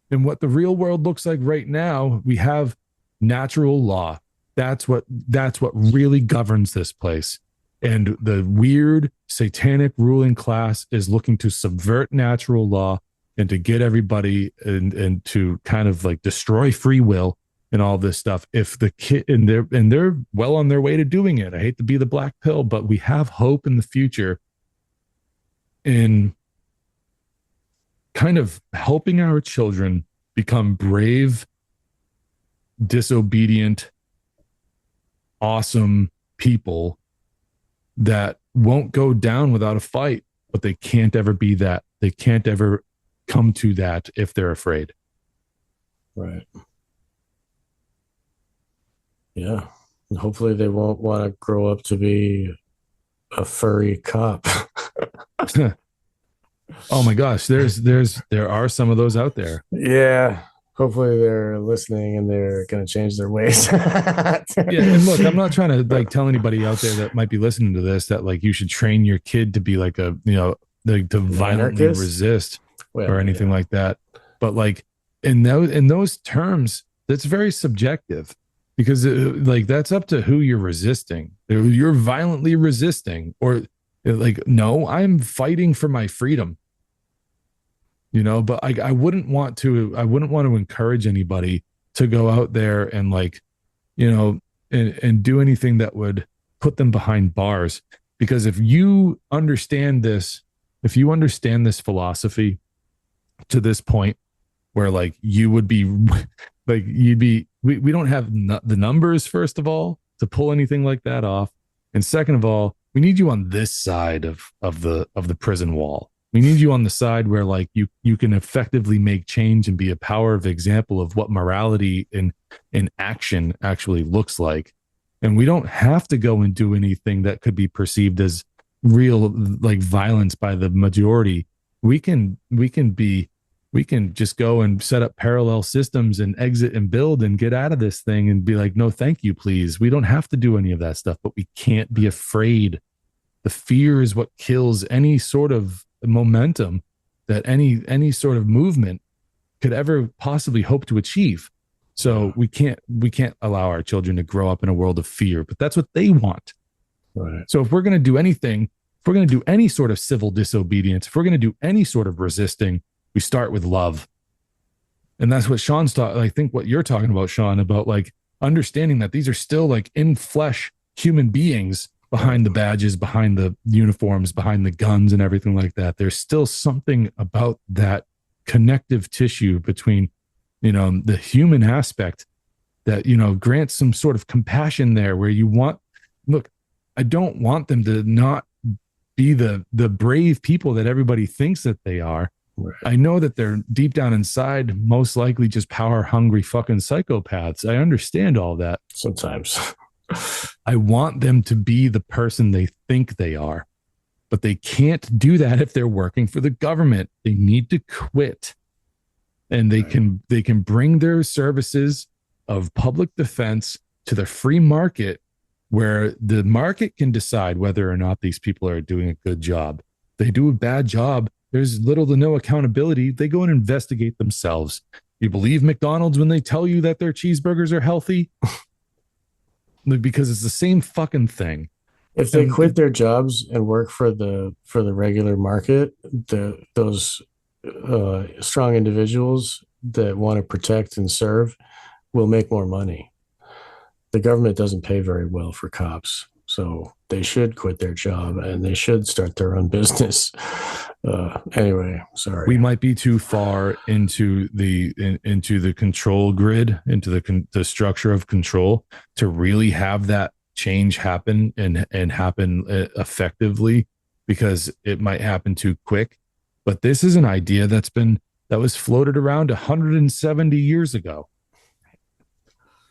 And what the real world looks like right now, we have natural law. That's what really governs this place. And the weird satanic ruling class is looking to subvert natural law and to get everybody and to kind of like destroy free will and all this stuff. If the kid and they're well on their way to doing it. I hate to be the black pill, but we have hope in the future in kind of helping our children become brave, disobedient, awesome people that won't go down without a fight, but they can't ever be that. They can't ever come to that if they're afraid. Right. Yeah. And hopefully they won't want to grow up to be a furry cop. Oh my gosh, there are some of those out there. Yeah. Hopefully they're listening and they're going to change their ways. Yeah, and look, I'm not trying to like tell anybody out there that might be listening to this that like you should train your kid to be like a, like to violently Anarchist? resist Well, or anything like that. But like in those terms, that's very subjective because like that's up to who you're resisting. You're violently resisting, or like, no, I'm fighting for my freedom. But I wouldn't want to encourage anybody to go out there and like, and do anything that would put them behind bars. Because if you understand this philosophy to this point where like you would be like, we don't have the numbers, first of all, to pull anything like that off. And second of all, we need you on this side of the prison wall. We need you on the side where like you can effectively make change and be a power of example of what morality in action actually looks like. And we don't have to go and do anything that could be perceived as real like violence by the majority. We can just go and set up parallel systems and exit and build and get out of this thing and be like, no, thank you, please. We don't have to do any of that stuff, but we can't be afraid. The fear is what kills any sort of momentum that any sort of movement could ever possibly hope to achieve. So we can't allow our children to grow up in a world of fear, but that's what they want. right. So if we're going to do anything, if we're going to do any sort of civil disobedience, if we're going to do any sort of resisting, we start with love. And that's what Sean's talking. I think what you're talking about, Sean, about like understanding that these are still like in flesh human beings behind the badges, behind the uniforms, behind the guns and everything like that. There's still something about that connective tissue between, the human aspect that, grants some sort of compassion there where look, I don't want them to not be the brave people that everybody thinks that they are. Right. I know that they're deep down inside, most likely just power hungry fucking psychopaths. I understand all that. Sometimes. I want them to be the person they think they are, but they can't do that if they're working for the government. They need to quit, and they can bring their services of public defense to the free market, where the market can decide whether or not these people are doing a good job. If they do a bad job, there's little to no accountability. They go and investigate themselves. You believe McDonald's when they tell you that their cheeseburgers are healthy? Because it's the same fucking thing. If they quit their jobs and work for the regular market, those strong individuals that want to protect and serve will make more money. The government doesn't pay very well for cops, so they should quit their job and they should start their own business. Anyway, sorry. We might be too far into the control grid, into the structure of control to really have that change happen and happen effectively, because it might happen too quick. But this is an idea that was floated around 170 years ago.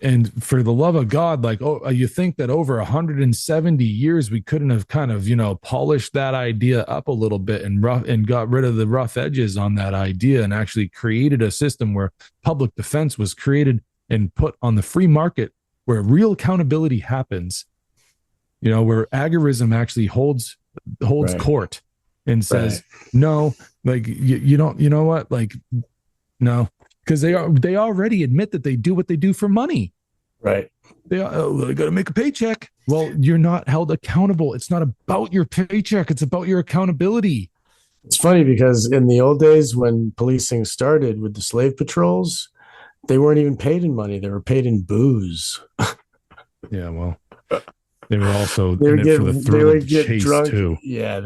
And for the love of God, like, you think that over 170 years we couldn't have kind of, polished that idea up a little bit and got rid of the rough edges on that idea and actually created a system where public defense was created and put on the free market, where real accountability happens, where agorism actually holds Right. court and says, no, like you don't, you know what, like, no. Because they already admit that they do what they do for money. Right. They got to make a paycheck. Well, you're not held accountable. It's not about your paycheck. It's about your accountability. It's funny because in the old days when policing started with the slave patrols, they weren't even paid in money. They were paid in booze. Yeah, well, they were also They in would it get for the they thrill of would the get chase drunk. too. Yeah,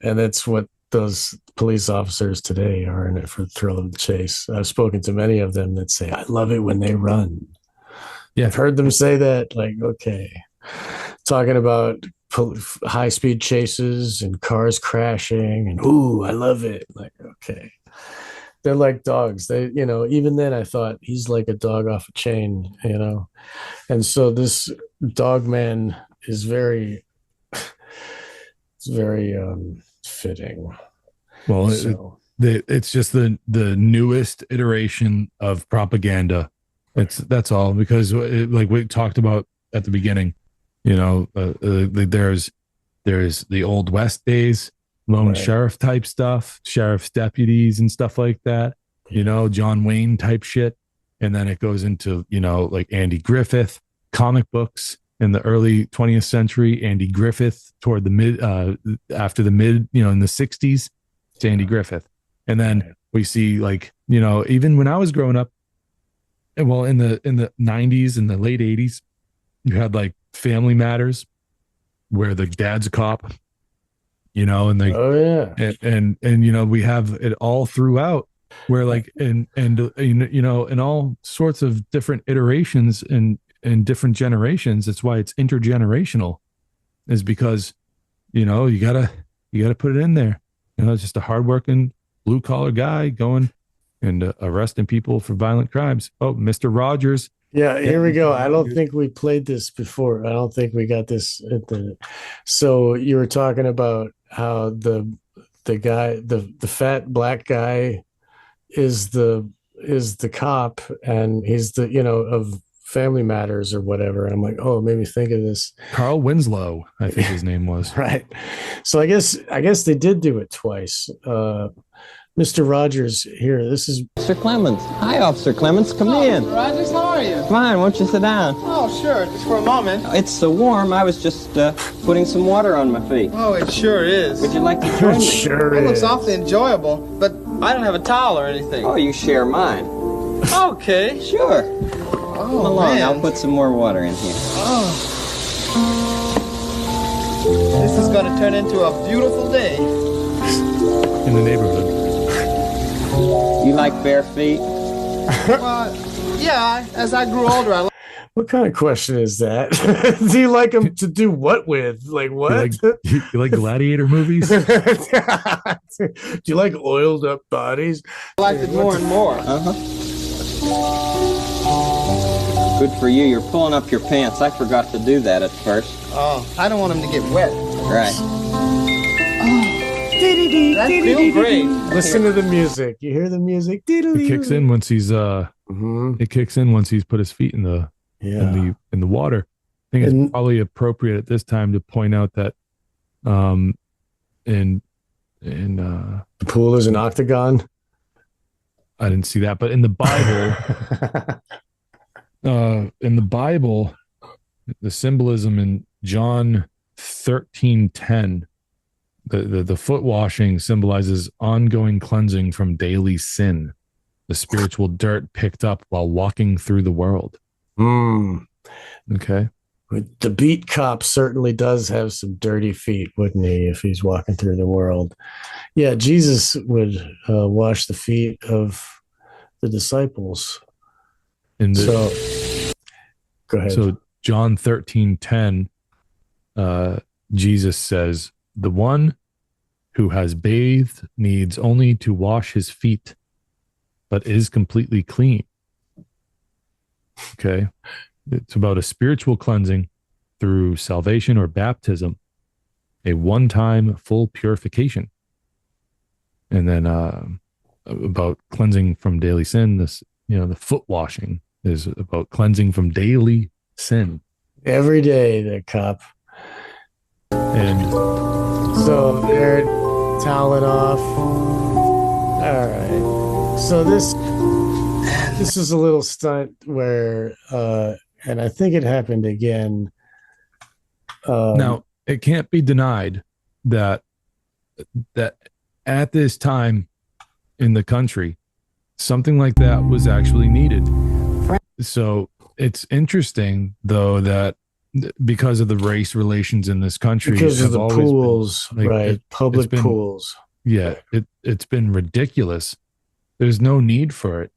and that's what those police officers today are in it for the thrill of the chase. I've spoken to many of them that say, I love it when they run. Yeah. I've heard them say that, like, okay. Talking about high speed chases and cars crashing and ooh, I love it. Like, okay. They're like dogs. They, even then I thought he's like a dog off a chain, And so this dog man is it's very fitting. Well, So it's just the newest iteration of propaganda. That's all, because like we talked about at the beginning, there's the old West days, lone right. sheriff type stuff, sheriff's deputies and stuff like that, John Wayne type shit. And then it goes into, like Andy Griffith, comic books in the early 20th century, Andy Griffith toward the after the mid, in the 60s, it's Andy Griffith. And then Right. we see, like, even when I was growing up, well, in the 90s and the late 80s, you had like Family Matters, where the dad's a cop, and they Oh yeah. and we have it all throughout, where like and in all sorts of different iterations and different generations. That's why it's intergenerational, is because you gotta put it in there. It's just a hardworking blue collar guy going and arresting people for violent crimes. Oh, Mr. Rogers. Yeah, Yeah, here we go. Mr. I don't Rogers. think we played this before. I don't think we got this at the. So you were talking about how the guy, the fat black guy, is the cop, and he's the of Family Matters or whatever. And I'm like, oh, it made me think of this. Carl Winslow, I think his name was. Right. So I guess they did do it twice. Mr. Rogers here. This is Officer Clements. Hi, Officer Clements. Come in. Rogers, how are you? Fine. Won't you sit down? Oh, sure, just for a moment. It's so warm. I was just putting some water on my feet. Oh, it sure is. Would you like to join me? sure It looks is. awfully enjoyable, but I don't have a towel or anything. Oh, you share mine. Okay. Sure. Oh, Come along. man. I'll put some more water in here. This is going to turn into a beautiful day. In the neighborhood. You like bare feet? Well, yeah, as I grew older, I What kind of question is that? Do you like them to do what with? Like what? You like gladiator movies? Do you like oiled up bodies? liked it more and more. Uh-huh. Good for you. You're pulling up your pants. I forgot to do that at first. Oh, I don't want them to get wet. Right. That feels great. Listen to the music. You hear the music? It kicks in once he's Mhm. it kicks in once he's put his feet in the Yeah. in the water. I think it's And- probably appropriate at this time to point out that in The pool is an octagon. I didn't see that, but in the Bible, the symbolism in John 13:10, the foot washing symbolizes ongoing cleansing from daily sin, the spiritual dirt picked up while walking through the world. Mm. Okay. The beat cop certainly does have some dirty feet, wouldn't he, if he's walking through the world? Yeah, Jesus would wash the feet of the disciples. And So, go ahead. so John 13:10, Jesus says, "The one who has bathed needs only to wash his feet, but is completely clean." Okay. It's about a spiritual cleansing through salvation or baptism, a one-time full purification. And then about cleansing from daily sin, the foot washing is about cleansing from daily sin. Every day, the cop. And So they're toweling off. All right. So this is a little stunt where, and I think it happened again. now it can't be denied that at this time in the country, something like that was actually needed. So it's interesting, though, that because of the race relations in this country Because of have the always pools, been, like, right? Public been, pools. yeah, it's been ridiculous. There's no need for it.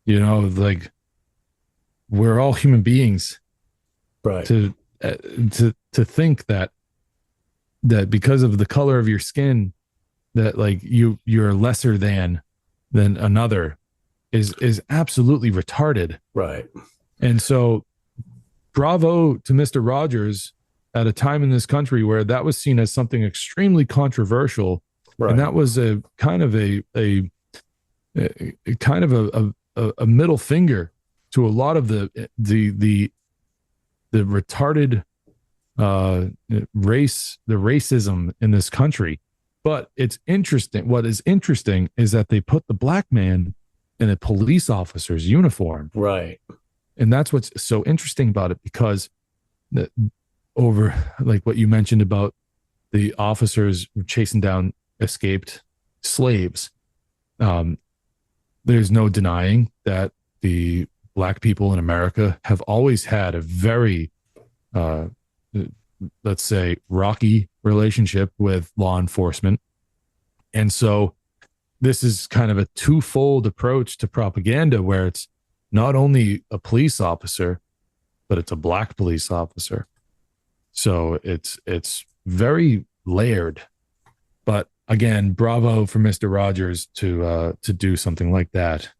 You know, like, we're all human beings. Right. To think that because of the color of your skin, that like you're lesser than another is absolutely retarded. Right. And so bravo to Mr. Rogers at a time in this country where that was seen as something extremely controversial. Right. And that was a kind of a middle finger to a lot of the retarded racism in this country. But it's interesting. What is interesting is that they put the black man in a police officer's uniform. Right. And that's what's so interesting about it, because over, like what you mentioned about the officers chasing down escaped slaves, there's no denying that the black people in America have always had a very, let's say, rocky relationship with law enforcement. And so this is kind of a twofold approach to propaganda, where it's not only a police officer, but it's a black police officer. So it's very layered. But again, bravo for Mr. Rogers to do something like that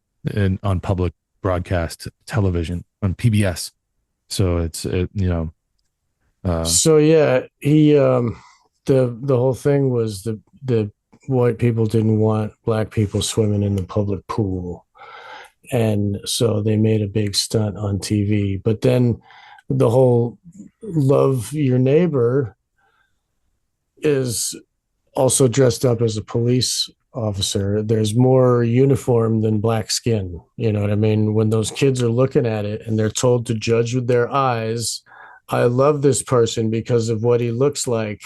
on public broadcast television on PBS. So so yeah, he the whole thing was the white people didn't want black people swimming in the public pool, and so they made a big stunt on TV. But then the whole love your neighbor is also dressed up as a police officer. There's more uniform than black skin. You know what I mean? When those kids are looking at it and they're told to judge with their eyes, I love this person because of what he looks like.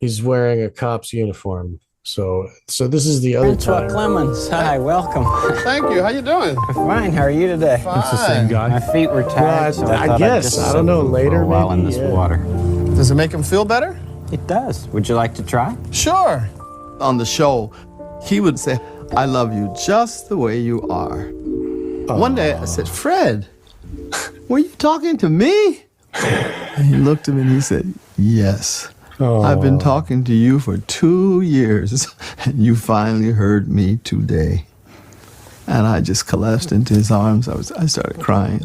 He's wearing a cop's uniform. So this is the other Francois time. Clemens. Hi, welcome. Thank you. How you doing? Fine. How are you today? Fine. It's the same guy. My feet were tired, so I I thought guess. I'd just I don't know, sit later for a while maybe, in this yeah. water. Does it make him feel better? It does. Would you like to try? Sure. On the show, he would say, I love you just the way you are. One day I said, Fred, were you talking to me? And he looked at me and he said, yes. I've been talking to you for 2 years, and you finally heard me today. And I just collapsed into his arms. I started crying.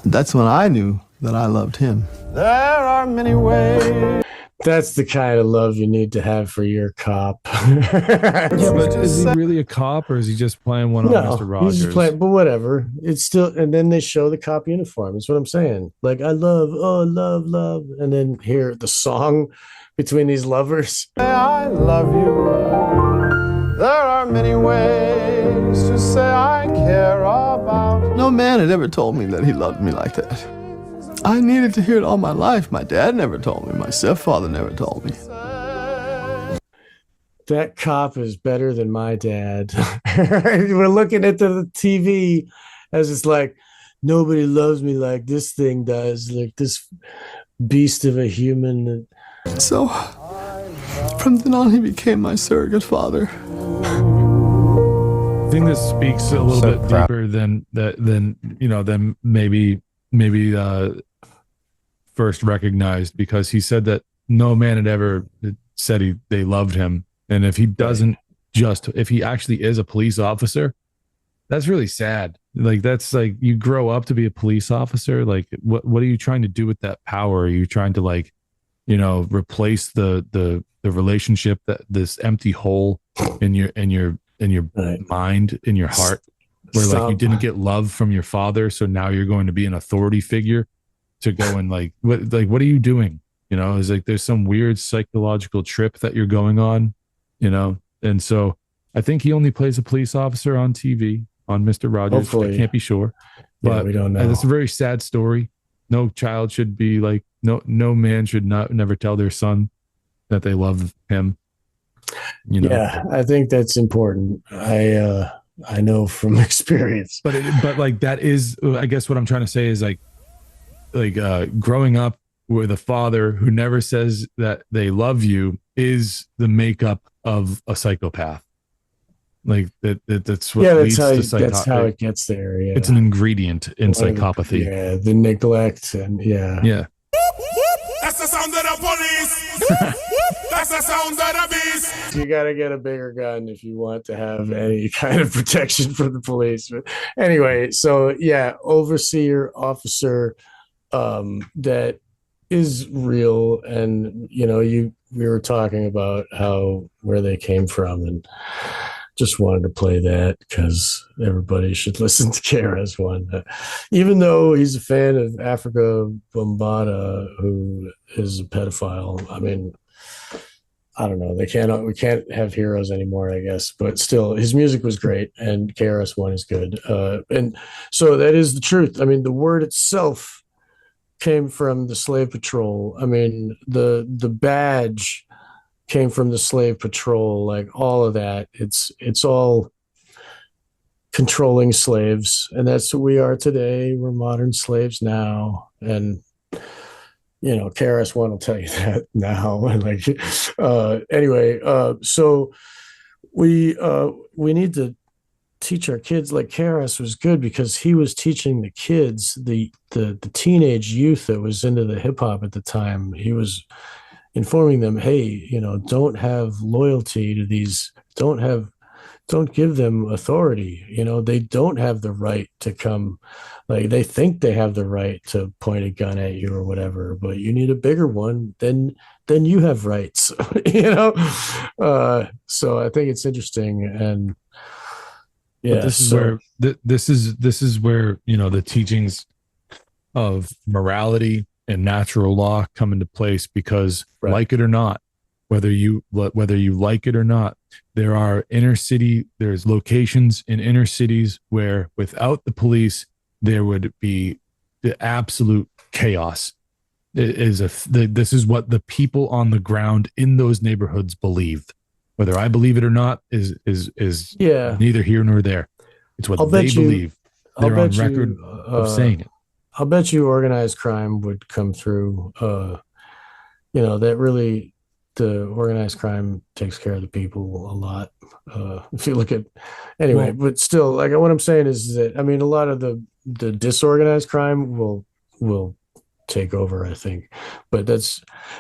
That's when I knew that I loved him. There are many ways. That's the kind of love you need to have for your cop. Yeah, but is he really a cop, or is he just playing one on Mr. Rogers? He's just playing, but whatever. It's still, and then they show the cop uniform. That's what I'm saying. Like, I love, love. And then hear the song between these lovers. I love you. There are many ways to say I care about. No man had ever told me that he loved me like that. I needed to hear it all my life. My dad never told me. My stepfather never told me. That cop is better than my dad. We're looking at the TV as it's like, nobody loves me like this thing does, like this beast of a human. So, from then on, he became my surrogate father. I think this speaks a little bit deeper than maybe first recognized, because he said that no man had ever said they loved him. And if he doesn't, if he actually is a police officer, that's really sad. Like, that's like, you grow up to be a police officer. Like, what are you trying to do with that power? Are you trying to, like, replace the relationship, that this empty hole in your Right. mind, in your heart, where like you didn't get love from your father, so now you're going to be an authority figure to go and what are you doing? It's like there's some weird psychological trip that you're going on, and so I think he only plays a police officer on TV on Mr. Rogers. Hopefully. I can't be sure, but we don't know. It's a very sad story. No child should be like, no man should never tell their son that they love him. You know, Yeah, I think that's important. I know from experience. but like that is, I guess what I'm trying to say is growing up with a father who never says that they love you is the makeup of a psychopath. Like that's what Yeah, leads to that's how psychopathy. it gets there. It's Yeah. an ingredient in One of psychopathy. the neglect and yeah. Yeah. That's the sound of the police. That's the sound of the beast. You got to get a bigger gun if you want to have any kind of protection from the police. But anyway, so yeah, overseer officer, that is real. And we were talking about where they came from, and just wanted to play that because everybody should listen to KRS One, even though he's a fan of Africa Bombata, who is a pedophile. I mean, I don't know. We can't have heroes anymore, I guess. But still, his music was great, and KRS One is good. And so that is the truth. I mean, the word itself came from the slave patrol. I mean, the badge came from the slave patrol. Like all of that, it's all controlling slaves, and that's what we are today. We're modern slaves now, and KRS One will tell you that now. And anyway, so we need to teach our kids. Like KRS was good because he was teaching the kids, the teenage youth that was into the hip hop at the time. He was informing them, hey, don't have loyalty to these. Don't give them authority. They don't have the right to come. Like, they think they have the right to point a gun at you or whatever, but you need a bigger one. Then you have rights. So I think it's interesting. And yeah, but this is where this is where the teachings of morality and natural law come into place, because Right. like it or not, whether you like it or not, there's locations in inner cities where without the police there would be the absolute chaos. This is what the people on the ground in those neighborhoods believed. Whether I believe it or not is Yeah. neither here nor there. It's what they believe. They're on record of saying it. I'll bet you organized crime would come through. That really, the organized crime takes care of the people a lot. If you look at, anyway, but still, like, what I'm saying is that, I mean, a lot of the disorganized crime will take over, I think. But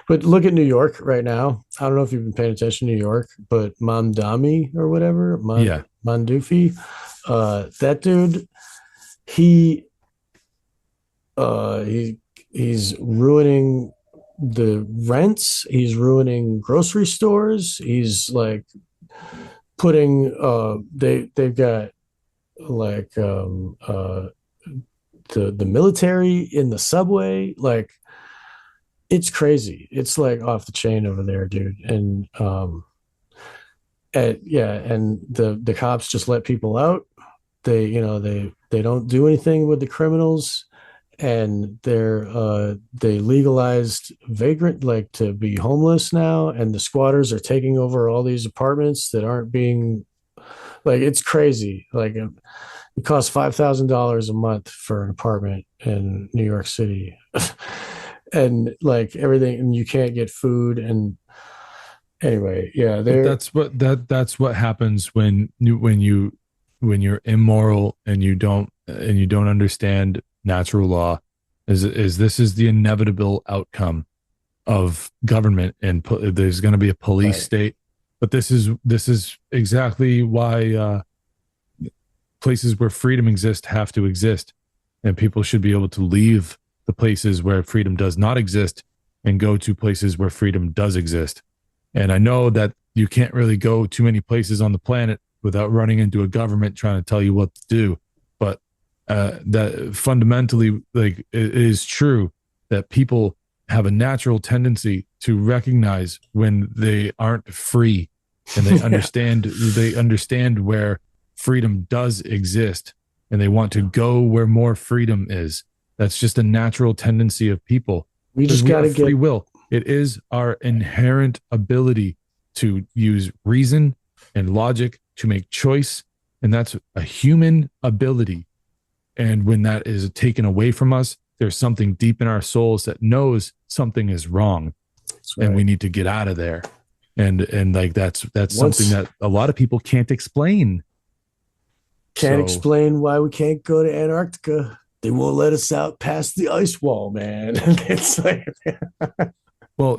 look at New York right now. I don't know if you've been paying attention to New York, but Mamdani or whatever, Mandufi, that dude, he's ruining the rents. He's ruining grocery stores. He's like putting they've got like the military in the subway. Like, it's crazy. It's like off the chain over there, dude. And and the cops just let people out. They don't do anything with the criminals. And they legalized vagrant, like, to be homeless now, and the squatters are taking over all these apartments that aren't being, like, it's crazy. Like, it costs $5,000 a month for an apartment in New York City, and like everything, and you can't get food. And anyway, yeah, that's what happens when you're immoral and you don't understand natural law. This is the inevitable outcome of government, and there's going to be a police Right. state. But this is exactly why places where freedom exists have to exist, and people should be able to leave the places where freedom does not exist and go to places where freedom does exist. And I know that you can't really go too many places on the planet without running into a government trying to tell you what to do. But that fundamentally, like, it is true that people have a natural tendency to recognize when they aren't free, and they understand where freedom does exist, and they want to go where more freedom is. That's just a natural tendency of people. We just got to have free get will. It is our inherent ability to use reason and logic to make choice. And that's a human ability. And when that is taken away from us, there's something deep in our souls that knows something is wrong. Right. And we need to get out of there. And like that's something that a lot of people can't explain. Can't explain why we can't go to Antarctica. They won't let us out past the ice wall, man. It's like well,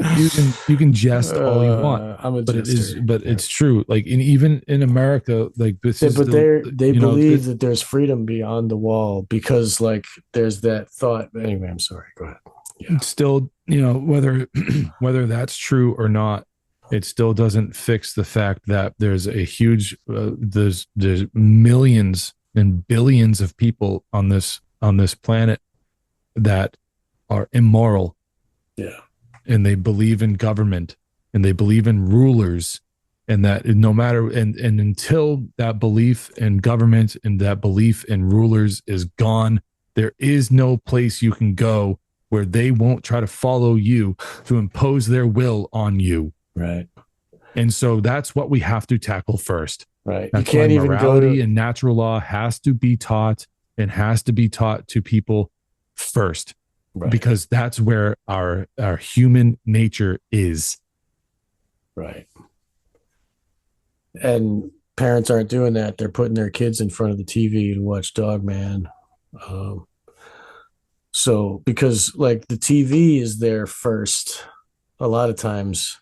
you can jest all you want, I'm a but jester. It's true. Like even in America, like this is. But they believe that there's freedom beyond the wall because like there's that thought. Anyway, I'm sorry. Go ahead. Yeah. Still, whether that's true or not, it still doesn't fix the fact that there's a huge there's millions and billions of people on this planet that are immoral. Yeah. And they believe in government and they believe in rulers, and that no matter and until that belief in government and that belief in rulers is gone, there is no place you can go where they won't try to follow you to impose their will on you. Right. And so that's what we have to tackle first. Right. That's you can't why even morality go to... and natural law has to be taught and has to be taught to people first. Right. Because that's where our human nature is. Right. And parents aren't doing that. They're putting their kids in front of the TV to watch Dogman. So because like the TV is there first a lot of times.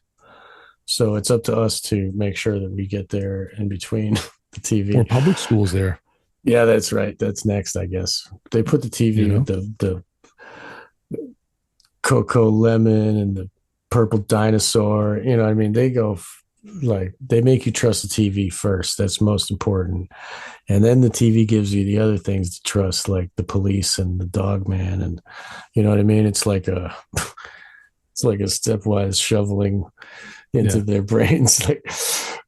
So it's up to us to make sure that we get there in between the TV. Or public schools there. Yeah, that's right. That's next, I guess. They put the TV with the Coco Lemon and the purple dinosaur. You know what I mean? They go like they make you trust the TV first. That's most important. And then the TV gives you the other things to trust, like the police and the dog man. And you know what I mean? It's like a stepwise shoveling into their brains. Like,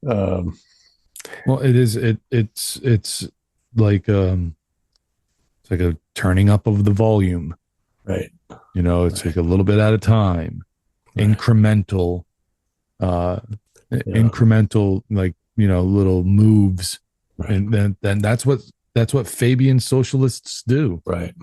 well, it's like it's like a turning up of the volume. Right. It's like a little bit at a time, incremental, incremental, like, little moves. Right. And then that's what Fabian socialists do. Right.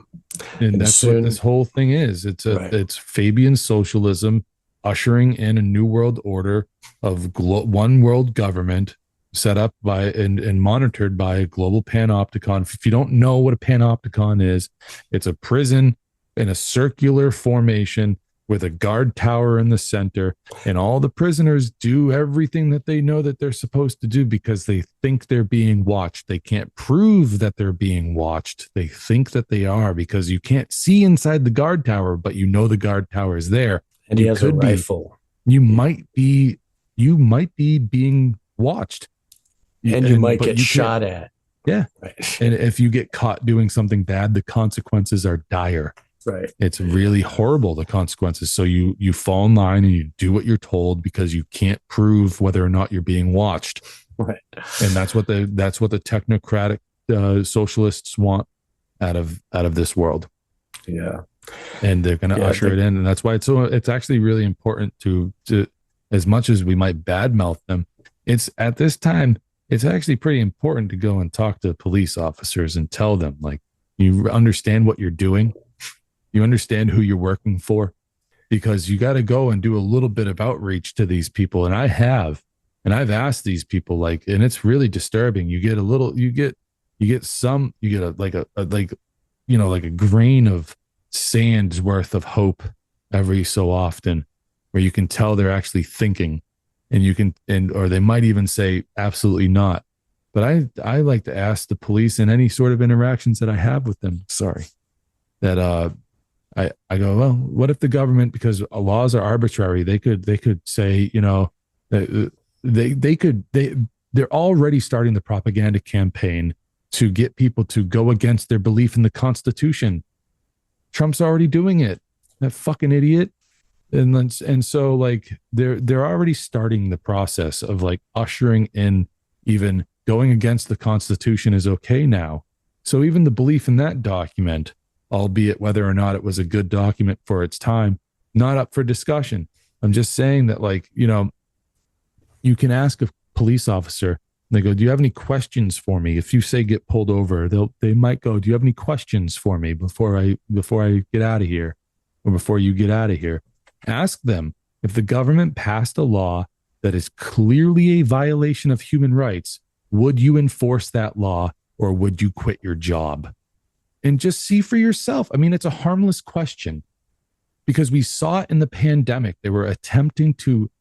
And that's what this whole thing is. It's Fabian socialism ushering in a new world order of one world government set up by and monitored by a global panopticon. If you don't know what a panopticon is, it's a prison in a circular formation with a guard tower in the center, and all the prisoners do everything that they know that they're supposed to do because they think they're being watched. They can't prove that they're being watched. They think that they are because you can't see inside the guard tower, but the guard tower is there. And he has a rifle. You might be being watched. And you might get shot at. Yeah. Right. And if you get caught doing something bad, the consequences are dire. Right. It's really horrible, the consequences. So you fall in line and you do what you're told because you can't prove whether or not you're being watched. Right. And that's what the technocratic socialists want out of this world. Yeah. And they're going to usher it in. And that's why it's actually really important to as much as we might badmouth them, it's at this time, it's actually pretty important to go and talk to police officers and tell them, like, you understand what you're doing. You understand who you're working for, because you got to go and do a little bit of outreach to these people. And I've asked these people, like, and it's really disturbing. You get a grain of sand's worth of hope every so often, where you can tell they're actually thinking, or they might even say absolutely not. But I like to ask the police in any sort of interactions that I have with them, that I go, well, what if the government, because laws are arbitrary, they could say, they're already starting the propaganda campaign to get people to go against their belief in the Constitution. Trump's already doing it. That fucking idiot. And so like they're already starting the process of like ushering in, even going against the Constitution is okay now. So even the belief in that document, albeit whether or not it was a good document for its time, not up for discussion. I'm just saying that, like, You can ask a police officer. They go, "Do you have any questions for me?" If you say get pulled over, they might go, "Do you have any questions for me before I get out of here, or before you get out of here?" Ask them, if the government passed a law that is clearly a violation of human rights, would you enforce that law, or would you quit your job? And just see for yourself. I mean, it's a harmless question, because we saw it in the pandemic. They were attempting to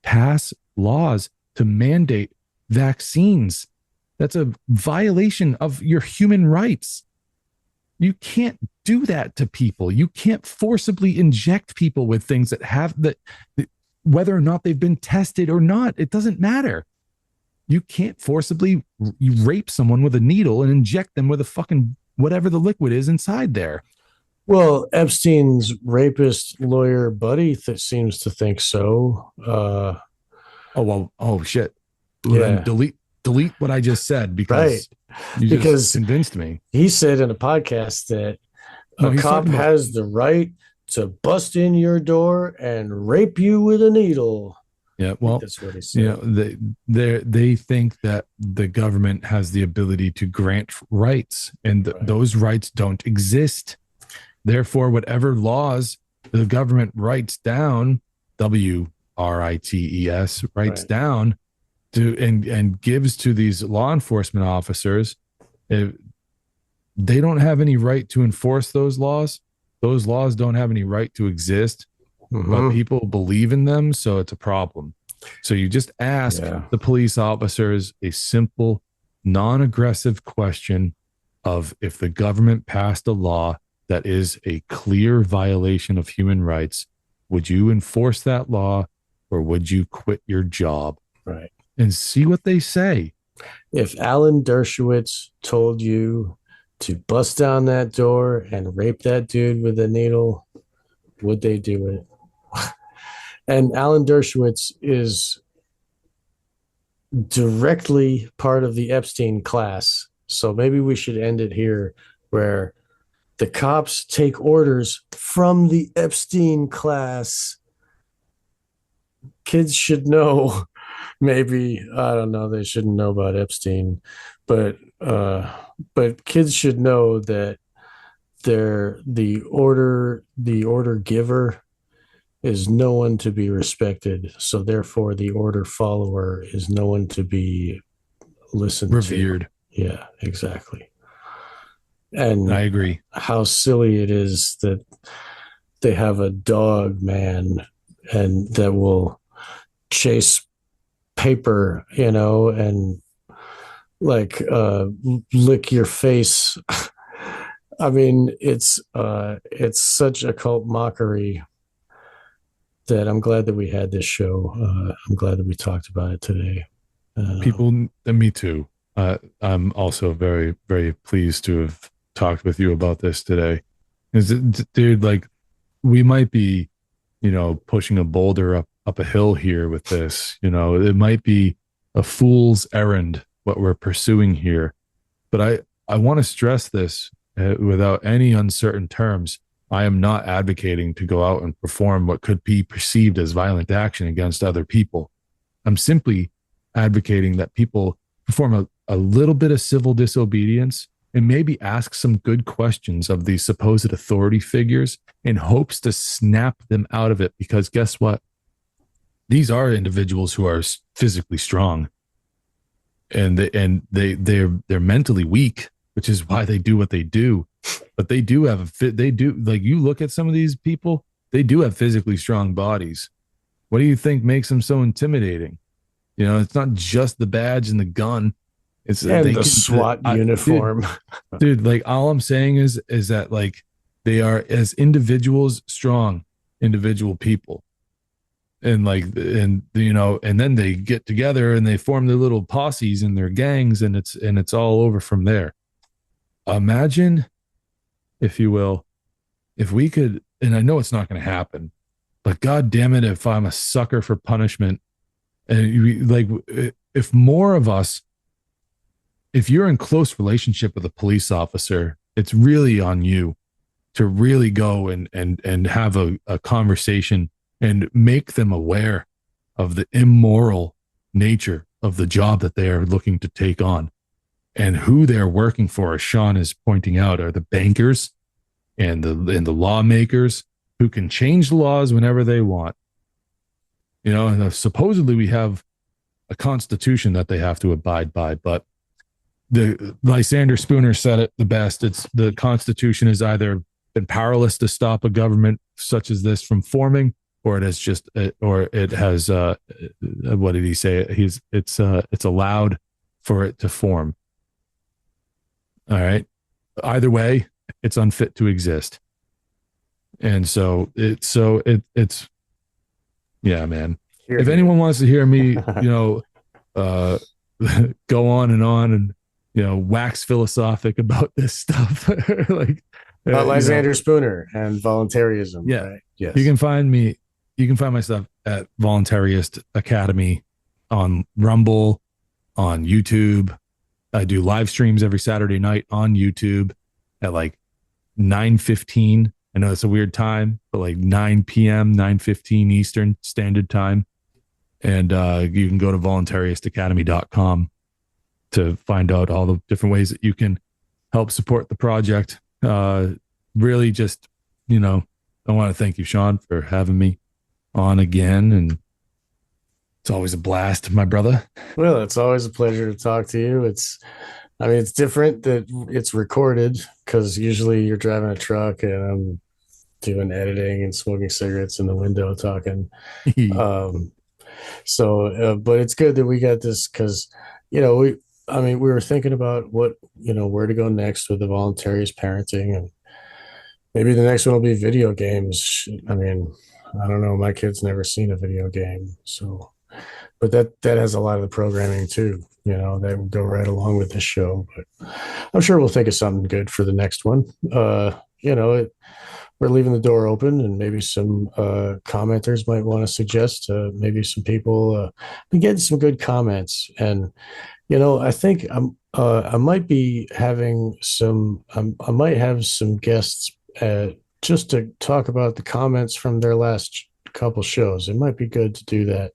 pass laws to mandate vaccines. That's a violation of your human rights. You can't do that to people. You can't forcibly inject people with things that have that, whether or not they've been tested or not, it doesn't matter. You can't forcibly rape someone with a needle and inject them with a fucking whatever the liquid is inside there. Well, Epstein's rapist lawyer buddy seems to think so. Oh shit. Well, Yeah. then delete what I just said, because you just convinced me. He said in a podcast that a he's cop talking about- has the right to bust in your door and rape you with a needle. Yeah, well, That's what he said. they think that the government has the ability to grant rights, and those rights don't exist. Therefore, whatever laws the government writes down, WRITES writes down to and gives to these law enforcement officers, they don't have any right to enforce those laws. Those laws don't have any right to exist, but people believe in them, so it's a problem. So you just ask the police officers a simple, non-aggressive question of, if the government passed a law that is a clear violation of human rights, would you enforce that law, or would you quit your job? Right. And see what they say. If Alan Dershowitz told you to bust down that door and rape that dude with a needle, would they do it? And Alan Dershowitz is directly part of the Epstein class. So maybe we should end it here, where the cops take orders from the Epstein class. Kids should know. Maybe, I don't know, they shouldn't know about Epstein, but kids should know that the order giver is no one to be respected. So therefore the order follower is no one to be listened revered. To. Yeah, exactly. And I agree. How silly it is that they have a dog man and that will chase paper, and lick your face. I mean, it's such a cult mockery that I'm glad that we had this show. I'm glad that we talked about it today. People, and me too. I'm also very, very pleased to have talked with you about this today. Dude, like, we might be, pushing a boulder up a hill here with this. It might be a fool's errand what we're pursuing here, but I want to stress this without any uncertain terms. I am not advocating to go out and perform what could be perceived as violent action against other people. I'm simply advocating that people perform a little bit of civil disobedience and maybe ask some good questions of these supposed authority figures in hopes to snap them out of it. Because guess what? These are individuals who are physically strong, and they're mentally weak, which is why they do what they do. But they do have like, you look at some of these people, they do have physically strong bodies. What do you think makes them so intimidating? It's not just the badge and the gun. It's the SWAT uniform. Dude, like, all I'm saying is that, like, they are, as individuals, strong individual people. And and then they get together and they form their little posses and their gangs, and it's all over from there. Imagine, if you will, if we could, and I know it's not going to happen, but God damn it, if I'm a sucker for punishment, and if more of us, if you're in close relationship with a police officer, it's really on you to really go and have a conversation and make them aware of the immoral nature of the job that they are looking to take on. And who they're working for, as Sean is pointing out, are the bankers and the lawmakers who can change the laws whenever they want. You know, and supposedly we have a constitution that they have to abide by, but the Lysander Spooner said it the best. It's the Constitution has either been powerless to stop a government such as this from forming, or it has just, or it has, what did he say? It's allowed for it to form. All right. Either way, it's unfit to exist. And it's yeah, man. If anyone wants to hear me, go on and, wax philosophic about this stuff, like Lysander Spooner and voluntarism. Yeah. Right? Yes. You can find my stuff at Voluntaryist Academy on Rumble, on YouTube. I do live streams every Saturday night on YouTube at like 9:15. I know it's a weird time, but like 9 p.m., 9:15 Eastern Standard Time. And you can go to voluntaristacademy.com to find out all the different ways that you can help support the project. Really just, I want to thank you, Sean, for having me on again. And it's always a blast, my brother. Well, it's always a pleasure to talk to you. It's different that it's recorded because usually you're driving a truck and I'm doing editing and smoking cigarettes in the window talking. But it's good that we got this because, we were thinking about what, where to go next with the voluntarist parenting, and maybe the next one will be video games. I don't know. My kid's never seen a video game. But that has a lot of the programming too, that would go right along with this show. But I'm sure we'll think of something good for the next one. We're leaving the door open, and maybe some commenters might want to suggest maybe some people been getting some good comments. And I think I might be having I might have some guests just to talk about the comments from their last couple shows. It might be good to do that.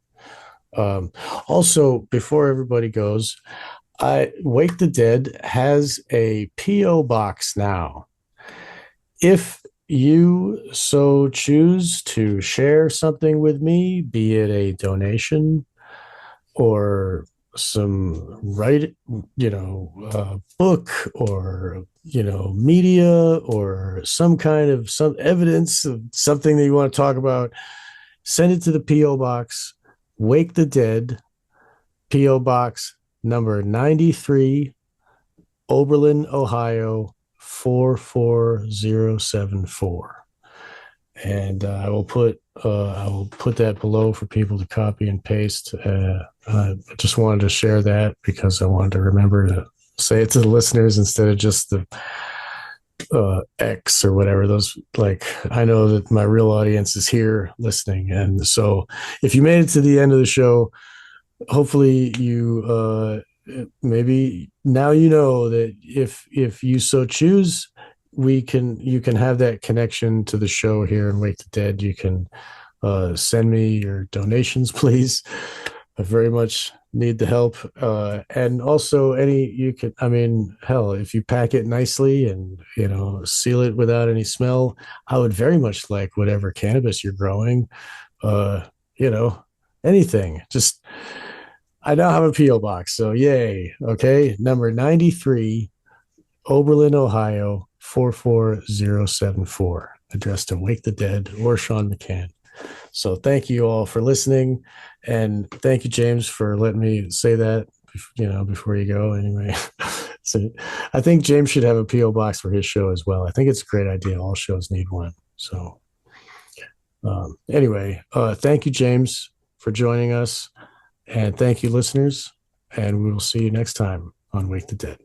Also, before everybody goes, Wake the Dead has a P.O. box now. If you so choose to share something with me, be it a donation or some book or media or some evidence of something that you want to talk about, send it to the P.O. box, Wake the Dead, P.O. box number 93, Oberlin, Ohio 44074. And I will put that below for people to copy and paste. I just wanted to share that because I wanted to remember to say it to the listeners instead of just the X or whatever. Those, like, I know that my real audience is here listening, and so if you made it to the end of the show, hopefully you maybe now you know that if you so choose, you can have that connection to the show here and Wake the Dead. You can send me your donations, please. I very much need the help. And also hell, if you pack it nicely and, seal it without any smell, I would very much like whatever cannabis you're growing, anything. Just, I now have a P.O. box, so yay. Okay. Number 93, Oberlin, Ohio 44074, addressed to Wake the Dead or Sean McCann. So thank you all for listening, and thank you, James, for letting me say that, before you go. Anyway, so I think James should have a P.O. box for his show as well. I think it's a great idea. All shows need one. So anyway, thank you, James, for joining us, and thank you, listeners, and we will see you next time on Wake the Dead.